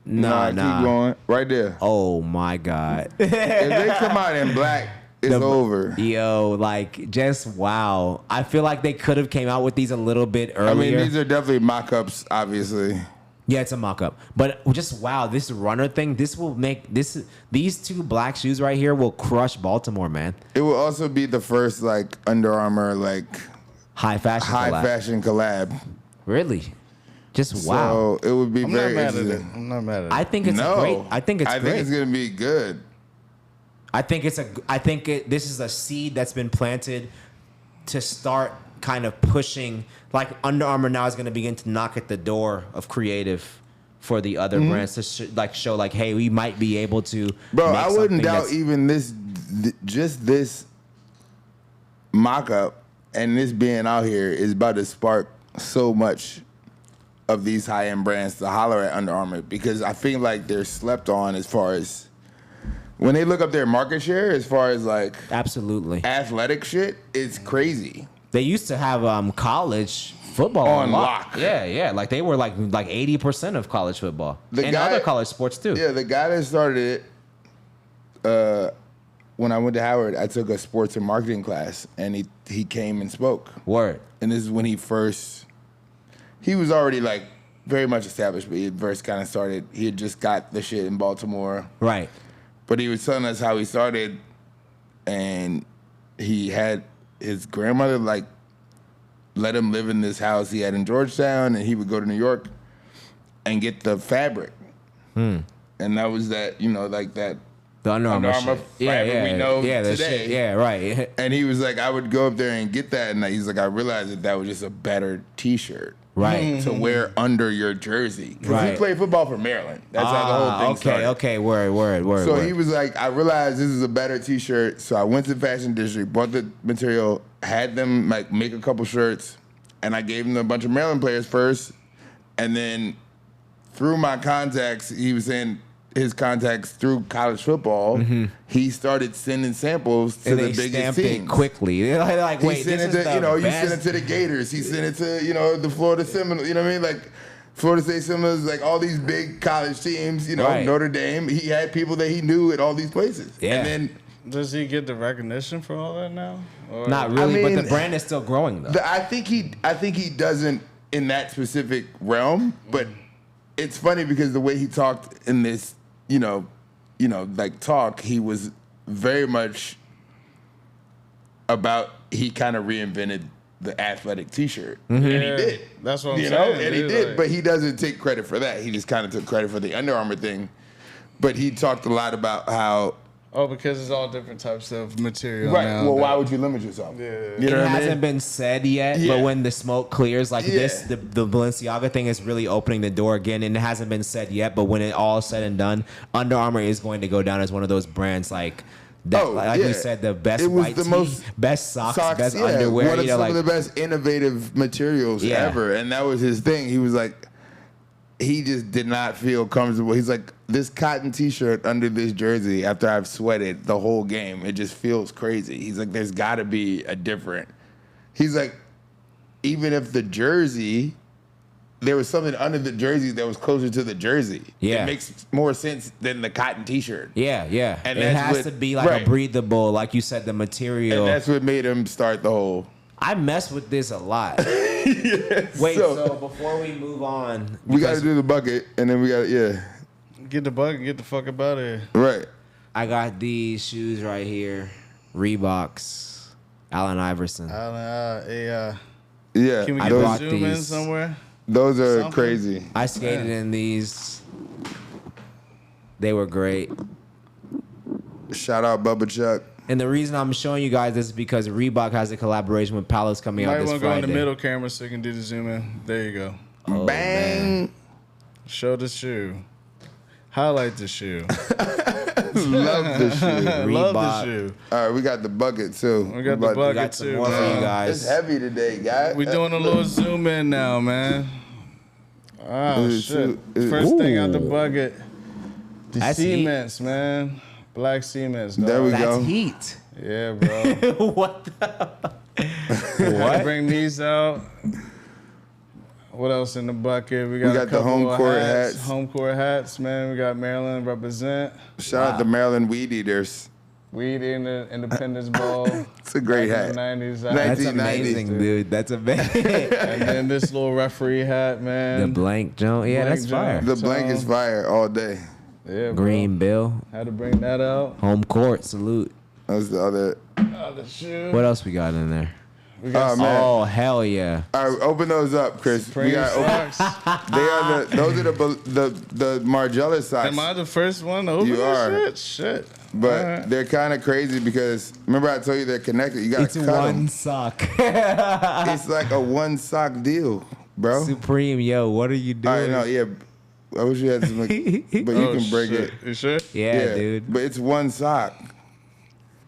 Speaker 3: Nah, keep going. Right there.
Speaker 1: Oh my god.
Speaker 3: If they come out in black, it's over.
Speaker 1: Yo, like just wow. I feel like they could have came out with these a little bit
Speaker 3: I
Speaker 1: earlier.
Speaker 3: mean, these are definitely mock-ups, obviously.
Speaker 1: Yeah, it's a mock-up. But just wow, this runner thing, this will make these two black shoes right here will crush Baltimore, man.
Speaker 3: It will also be the first like Under Armour
Speaker 1: High fashion collab.
Speaker 3: fashion collab.
Speaker 1: Really? Just wow.
Speaker 3: So it would be
Speaker 2: I'm not
Speaker 3: very
Speaker 2: mad at it.
Speaker 3: interesting.
Speaker 2: I'm not mad at it.
Speaker 1: I think it's great. I think it's
Speaker 3: I
Speaker 1: great.
Speaker 3: think it's gonna be good.
Speaker 1: This is a seed that's been planted to start kind of pushing. Like Under Armour now is going to begin to knock at the door of creative for the other brands to show like, hey, we might be able to.
Speaker 3: Bro,
Speaker 1: make
Speaker 3: I wouldn't
Speaker 1: something
Speaker 3: doubt
Speaker 1: that's-
Speaker 3: even just this mock-up and this being out here is about to spark so much of these high-end brands to holler at Under Armour because I feel like they're slept on as far as when they look up their market share as far as like
Speaker 1: Absolutely.
Speaker 3: athletic shit, it's crazy.
Speaker 1: They used to have college football
Speaker 3: On lock.
Speaker 1: Yeah. Like they were like 80% of college football
Speaker 3: The
Speaker 1: and
Speaker 3: guy-
Speaker 1: other college sports too.
Speaker 3: Yeah, the guy that started it, when I went to Howard, I took a sports and marketing class, and he came and spoke.
Speaker 1: Word.
Speaker 3: And this is when he was already like very much established, but he had first kind of started. He had just got the shit in Baltimore,
Speaker 1: Right.
Speaker 3: but he was telling us how he started, and he had his grandmother like let him live in this house he had in Georgetown, and he would go to New York and get the fabric, and that was that that.
Speaker 1: The Under Armour shit.
Speaker 3: fabric we know
Speaker 1: the
Speaker 3: today.
Speaker 1: shit. Yeah, right.
Speaker 3: And he was like, I would go up there and get that, and he's like, I realized that was just a better T-shirt,
Speaker 1: Right.
Speaker 3: to wear under your jersey. Because
Speaker 1: Right.
Speaker 3: he played football for Maryland. That's how the whole thing started.
Speaker 1: Okay, word.
Speaker 3: So he was like, I realized this is a better T-shirt, so I went to the fashion district, bought the material, had them like make a couple shirts, and I gave them a bunch of Maryland players first, and then through my contacts, he was saying his contacts through college football, he started sending samples to
Speaker 1: and
Speaker 3: the
Speaker 1: they
Speaker 3: biggest
Speaker 1: stamped
Speaker 3: teams.
Speaker 1: it quickly. They're like,
Speaker 3: He
Speaker 1: wait,
Speaker 3: sent
Speaker 1: this
Speaker 3: it
Speaker 1: is
Speaker 3: to,
Speaker 1: the
Speaker 3: you
Speaker 1: best.
Speaker 3: sent it to the Gators. He sent it to, the Florida Seminoles, like Florida State Seminoles, like all these big college teams,
Speaker 1: Right.
Speaker 3: Notre Dame. He had people that he knew at all these places.
Speaker 1: Yeah.
Speaker 3: And then
Speaker 2: Does he get the recognition for all that now? Or
Speaker 1: Not really, but
Speaker 3: mean,
Speaker 1: the brand is still growing though.
Speaker 3: I think he doesn't in that specific realm, but it's funny because the way he talked in this, talk, he was very much about he kind of reinvented the athletic T-shirt, and he did.
Speaker 2: That's what I'm
Speaker 3: you
Speaker 2: saying.
Speaker 3: know, and he
Speaker 2: dude,
Speaker 3: did,
Speaker 2: like-
Speaker 3: but he doesn't take credit for that. He just kind of took credit for the Under Armour thing. But he talked a lot about how
Speaker 2: Oh, because it's all different types of material
Speaker 3: Right.
Speaker 2: now.
Speaker 3: Well, why would you limit yourself?
Speaker 2: Yeah.
Speaker 3: You know
Speaker 1: It
Speaker 3: what I
Speaker 1: hasn't
Speaker 3: mean?
Speaker 1: been said yet,
Speaker 3: Yeah.
Speaker 1: but when the smoke clears like this,
Speaker 3: Yeah.
Speaker 1: the Balenciaga thing is really opening the door again, and it hasn't been said yet. But when it all said and done, Under Armour is going to go down as one of those brands like that.
Speaker 3: Oh,
Speaker 1: like
Speaker 3: yeah.
Speaker 1: we said, the best
Speaker 3: It was
Speaker 1: white
Speaker 3: the
Speaker 1: tee,
Speaker 3: most
Speaker 1: best socks, best
Speaker 3: yeah,
Speaker 1: underwear.
Speaker 3: One of
Speaker 1: You know,
Speaker 3: some
Speaker 1: like
Speaker 3: of the best innovative materials
Speaker 1: Yeah.
Speaker 3: ever, and that was his thing. He was like, he just did not feel comfortable. He's like, this cotton T-shirt under this jersey, after I've sweated the whole game, it just feels crazy. He's like, there's got to be a different. He's like, even if the jersey, there was something under the jersey that was closer to the jersey.
Speaker 1: Yeah.
Speaker 3: It makes more sense than the cotton T-shirt.
Speaker 1: yeah, yeah.
Speaker 3: And
Speaker 1: it
Speaker 3: that's
Speaker 1: has
Speaker 3: what-
Speaker 1: to be like
Speaker 3: right.
Speaker 1: a breathable, like you said, the material.
Speaker 3: And that's what made him start the whole.
Speaker 1: I mess with this a lot. Wait,
Speaker 3: so-
Speaker 1: so before we move on,
Speaker 3: We got to
Speaker 1: because
Speaker 3: do the bucket, and then we got to, yeah.
Speaker 2: Get the bucket, get the fuck up out of here.
Speaker 3: Right.
Speaker 1: I got these shoes right here, Reeboks, Allen Iverson.
Speaker 3: Yeah.
Speaker 2: Can we
Speaker 1: I
Speaker 2: get
Speaker 1: bought
Speaker 2: the zoom in
Speaker 1: these.
Speaker 2: somewhere?
Speaker 3: Those are
Speaker 2: Something?
Speaker 3: crazy.
Speaker 1: I skated in these. They were great.
Speaker 3: Shout out Bubba Chuck.
Speaker 1: And the reason I'm showing you guys this is because Reebok has a collaboration with Palace coming out
Speaker 2: Might
Speaker 1: this
Speaker 2: want to go in
Speaker 1: Friday.
Speaker 2: the middle camera so you can do the zoom in. There you go.
Speaker 1: Oh,
Speaker 3: Bang.
Speaker 2: Show the shoe. Highlight the shoe.
Speaker 3: Love the shoe.
Speaker 2: Love the
Speaker 1: Reebok.
Speaker 2: shoe.
Speaker 3: All right, we got the bucket too.
Speaker 2: We got the
Speaker 3: But
Speaker 1: We
Speaker 2: bucket
Speaker 1: got some
Speaker 2: too.
Speaker 1: more for you
Speaker 2: bro.
Speaker 1: guys.
Speaker 3: It's heavy today, guys.
Speaker 2: We doing a little zoom in now, man. Oh
Speaker 3: Is it
Speaker 2: shit!
Speaker 3: too-
Speaker 2: First thing out the
Speaker 1: Ooh.
Speaker 2: bucket. The
Speaker 1: That's heat.
Speaker 2: cements, man. Black cements. Dog.
Speaker 3: There we
Speaker 1: That's
Speaker 3: go.
Speaker 1: heat.
Speaker 2: Yeah, bro.
Speaker 1: What the?
Speaker 2: What? Bring these out. What else in the bucket? We got,
Speaker 3: got
Speaker 2: a
Speaker 3: the
Speaker 2: couple of
Speaker 3: Homecourt hats.
Speaker 2: Homecourt hats, man. We got Maryland represent.
Speaker 3: Shout out the Maryland Weed Eaters.
Speaker 2: Weed in the Independence Bowl.
Speaker 3: It's a great
Speaker 2: back
Speaker 3: hat.
Speaker 2: in the 90s.
Speaker 1: That's
Speaker 3: 1990s,
Speaker 1: amazing,
Speaker 2: dude.
Speaker 1: dude. That's amazing.
Speaker 2: And then this little referee hat, man.
Speaker 1: The blank Jones. Yeah,
Speaker 2: Blank
Speaker 1: that's fire.
Speaker 2: Jones.
Speaker 3: The blank is fire all day.
Speaker 2: Yeah, bro.
Speaker 1: Green Bill.
Speaker 2: Had to bring that out.
Speaker 1: Homecourt. Salute.
Speaker 3: That's the other.
Speaker 2: The shoe.
Speaker 1: What else we got in there?
Speaker 2: We got
Speaker 3: Oh, man.
Speaker 1: Oh, hell yeah.
Speaker 3: All right, open those up, Chris.
Speaker 2: Supreme
Speaker 3: We got
Speaker 2: socks.
Speaker 3: They are those are the Margiela socks.
Speaker 2: Am I the first one to open
Speaker 3: You
Speaker 2: this
Speaker 3: are.
Speaker 2: shit?
Speaker 3: But
Speaker 2: Alright.
Speaker 3: they're kind of crazy because remember I told you they're connected. You gotta
Speaker 1: It's
Speaker 3: cut
Speaker 1: one
Speaker 3: them.
Speaker 1: sock.
Speaker 3: It's like a one sock deal, bro.
Speaker 1: Supreme, yo, what are you
Speaker 3: All right,
Speaker 1: doing?
Speaker 3: no, yeah. I wish you had some, but you can break
Speaker 2: shit.
Speaker 3: it.
Speaker 2: You sure?
Speaker 1: Yeah, dude.
Speaker 3: But it's one sock.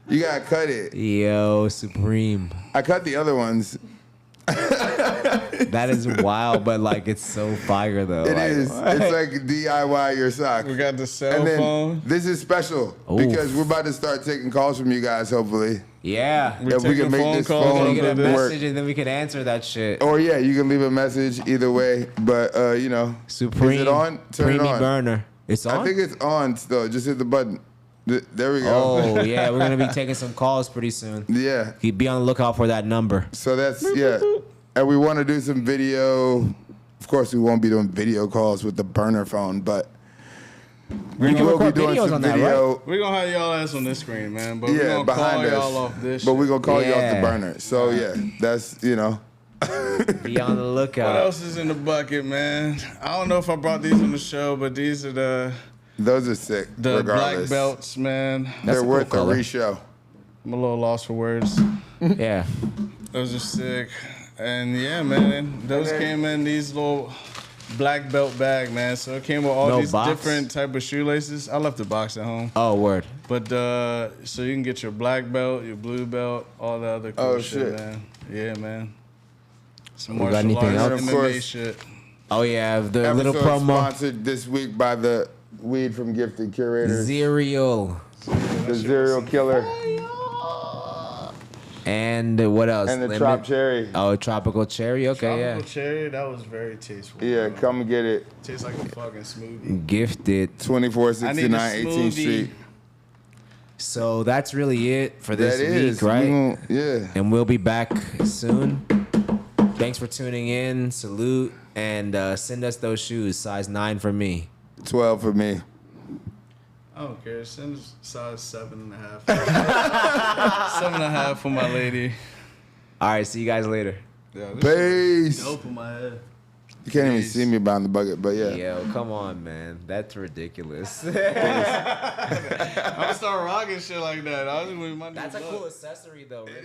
Speaker 3: You gotta cut it.
Speaker 1: Yo, Supreme.
Speaker 3: I cut the other ones.
Speaker 1: That is wild, but like it's so fire though.
Speaker 3: It
Speaker 1: like,
Speaker 3: is. It's like DIY your sock.
Speaker 2: We got the cell
Speaker 3: And then
Speaker 2: phone.
Speaker 3: this is special
Speaker 1: Oof.
Speaker 3: because we're about to start taking calls from you guys. Hopefully,
Speaker 1: Yeah.
Speaker 2: We
Speaker 3: if we
Speaker 2: taking
Speaker 3: can make
Speaker 2: phone
Speaker 3: this
Speaker 2: calls
Speaker 1: We're
Speaker 3: phone
Speaker 1: gonna
Speaker 2: over
Speaker 1: get a
Speaker 2: this.
Speaker 3: work.
Speaker 1: message and then we can answer that shit.
Speaker 3: Or yeah, you can leave a message either way. But you know,
Speaker 1: Supreme.
Speaker 3: is it on? Turn it
Speaker 1: Preemie
Speaker 3: on.
Speaker 1: burner. It's on?
Speaker 3: I think it's on still. Just hit the button. There we go.
Speaker 1: Oh, yeah. We're going to be taking some calls pretty soon.
Speaker 3: Yeah.
Speaker 1: Keep be on the lookout for that number.
Speaker 3: So that's yeah. And we want to do some video. Of course, we won't be doing video calls with the burner phone, but we
Speaker 1: can
Speaker 3: will be
Speaker 1: record
Speaker 3: doing
Speaker 1: videos
Speaker 3: some
Speaker 1: on that,
Speaker 3: video.
Speaker 2: We're gonna have y'all ass on this screen, man. But we're
Speaker 3: Yeah,
Speaker 2: gonna
Speaker 3: behind
Speaker 2: call
Speaker 3: us.
Speaker 2: y'all off this.
Speaker 3: But
Speaker 2: shit.
Speaker 3: we're gonna call you off the
Speaker 1: Yeah.
Speaker 3: burner. So yeah, that's you know.
Speaker 1: Be on the
Speaker 2: What
Speaker 1: lookout.
Speaker 2: else is in the bucket, man? I don't know if I brought these on the show, but these are the
Speaker 3: Those are sick.
Speaker 2: black
Speaker 3: regardless,
Speaker 2: belts, man.
Speaker 1: That's
Speaker 3: they're
Speaker 1: a cool
Speaker 3: worth
Speaker 1: color.
Speaker 3: a reshow.
Speaker 2: I'm a little lost for words.
Speaker 1: Yeah.
Speaker 2: Those are sick. And yeah, man, those came in these little black belt bag, man. So it came with all
Speaker 1: No
Speaker 2: these
Speaker 1: box?
Speaker 2: different type of shoelaces. I left the box at home.
Speaker 1: Oh, word.
Speaker 2: But so you can get your black belt, your blue belt, all the other cool
Speaker 3: Oh,
Speaker 2: shit,
Speaker 3: shit.
Speaker 2: man. Yeah, man. Some
Speaker 1: We got
Speaker 2: martial
Speaker 1: anything
Speaker 2: arts,
Speaker 1: else?
Speaker 3: Of
Speaker 2: MMA
Speaker 3: course.
Speaker 2: shit.
Speaker 1: Oh, yeah. The little
Speaker 3: Episode
Speaker 1: promo.
Speaker 3: sponsored this week by the Weed from Gifted Curators,
Speaker 1: Cereal.
Speaker 3: the Serial Killer,
Speaker 1: And what else?
Speaker 3: and the
Speaker 1: Lemon-
Speaker 3: Trop Cherry.
Speaker 1: Oh, tropical cherry. Okay,
Speaker 2: Tropical cherry, that was very tasteful.
Speaker 3: Yeah,
Speaker 2: bro.
Speaker 3: come and get it.
Speaker 2: Tastes like a fucking smoothie.
Speaker 1: yeah. Gifted.
Speaker 3: 2469
Speaker 2: I need a
Speaker 3: 18th
Speaker 2: smoothie.
Speaker 3: Street.
Speaker 1: So that's really it for this
Speaker 3: That is
Speaker 1: week, right?
Speaker 3: we gon- yeah.
Speaker 1: And we'll be back soon. Thanks for tuning in. Salute. And send us those shoes. Size 9 for me.
Speaker 3: 12 for me.
Speaker 2: I don't care. Send us size 7.5. 7.5 for my lady.
Speaker 1: All right. See you guys later.
Speaker 2: Yeah, this shit
Speaker 3: Peace.
Speaker 2: dope in my head.
Speaker 3: You can't even see me behind the bucket, but yeah.
Speaker 1: Yo, come on, man. That's ridiculous.
Speaker 2: I'm gonna start rocking shit like that.
Speaker 1: That's a cool accessory, though. Right?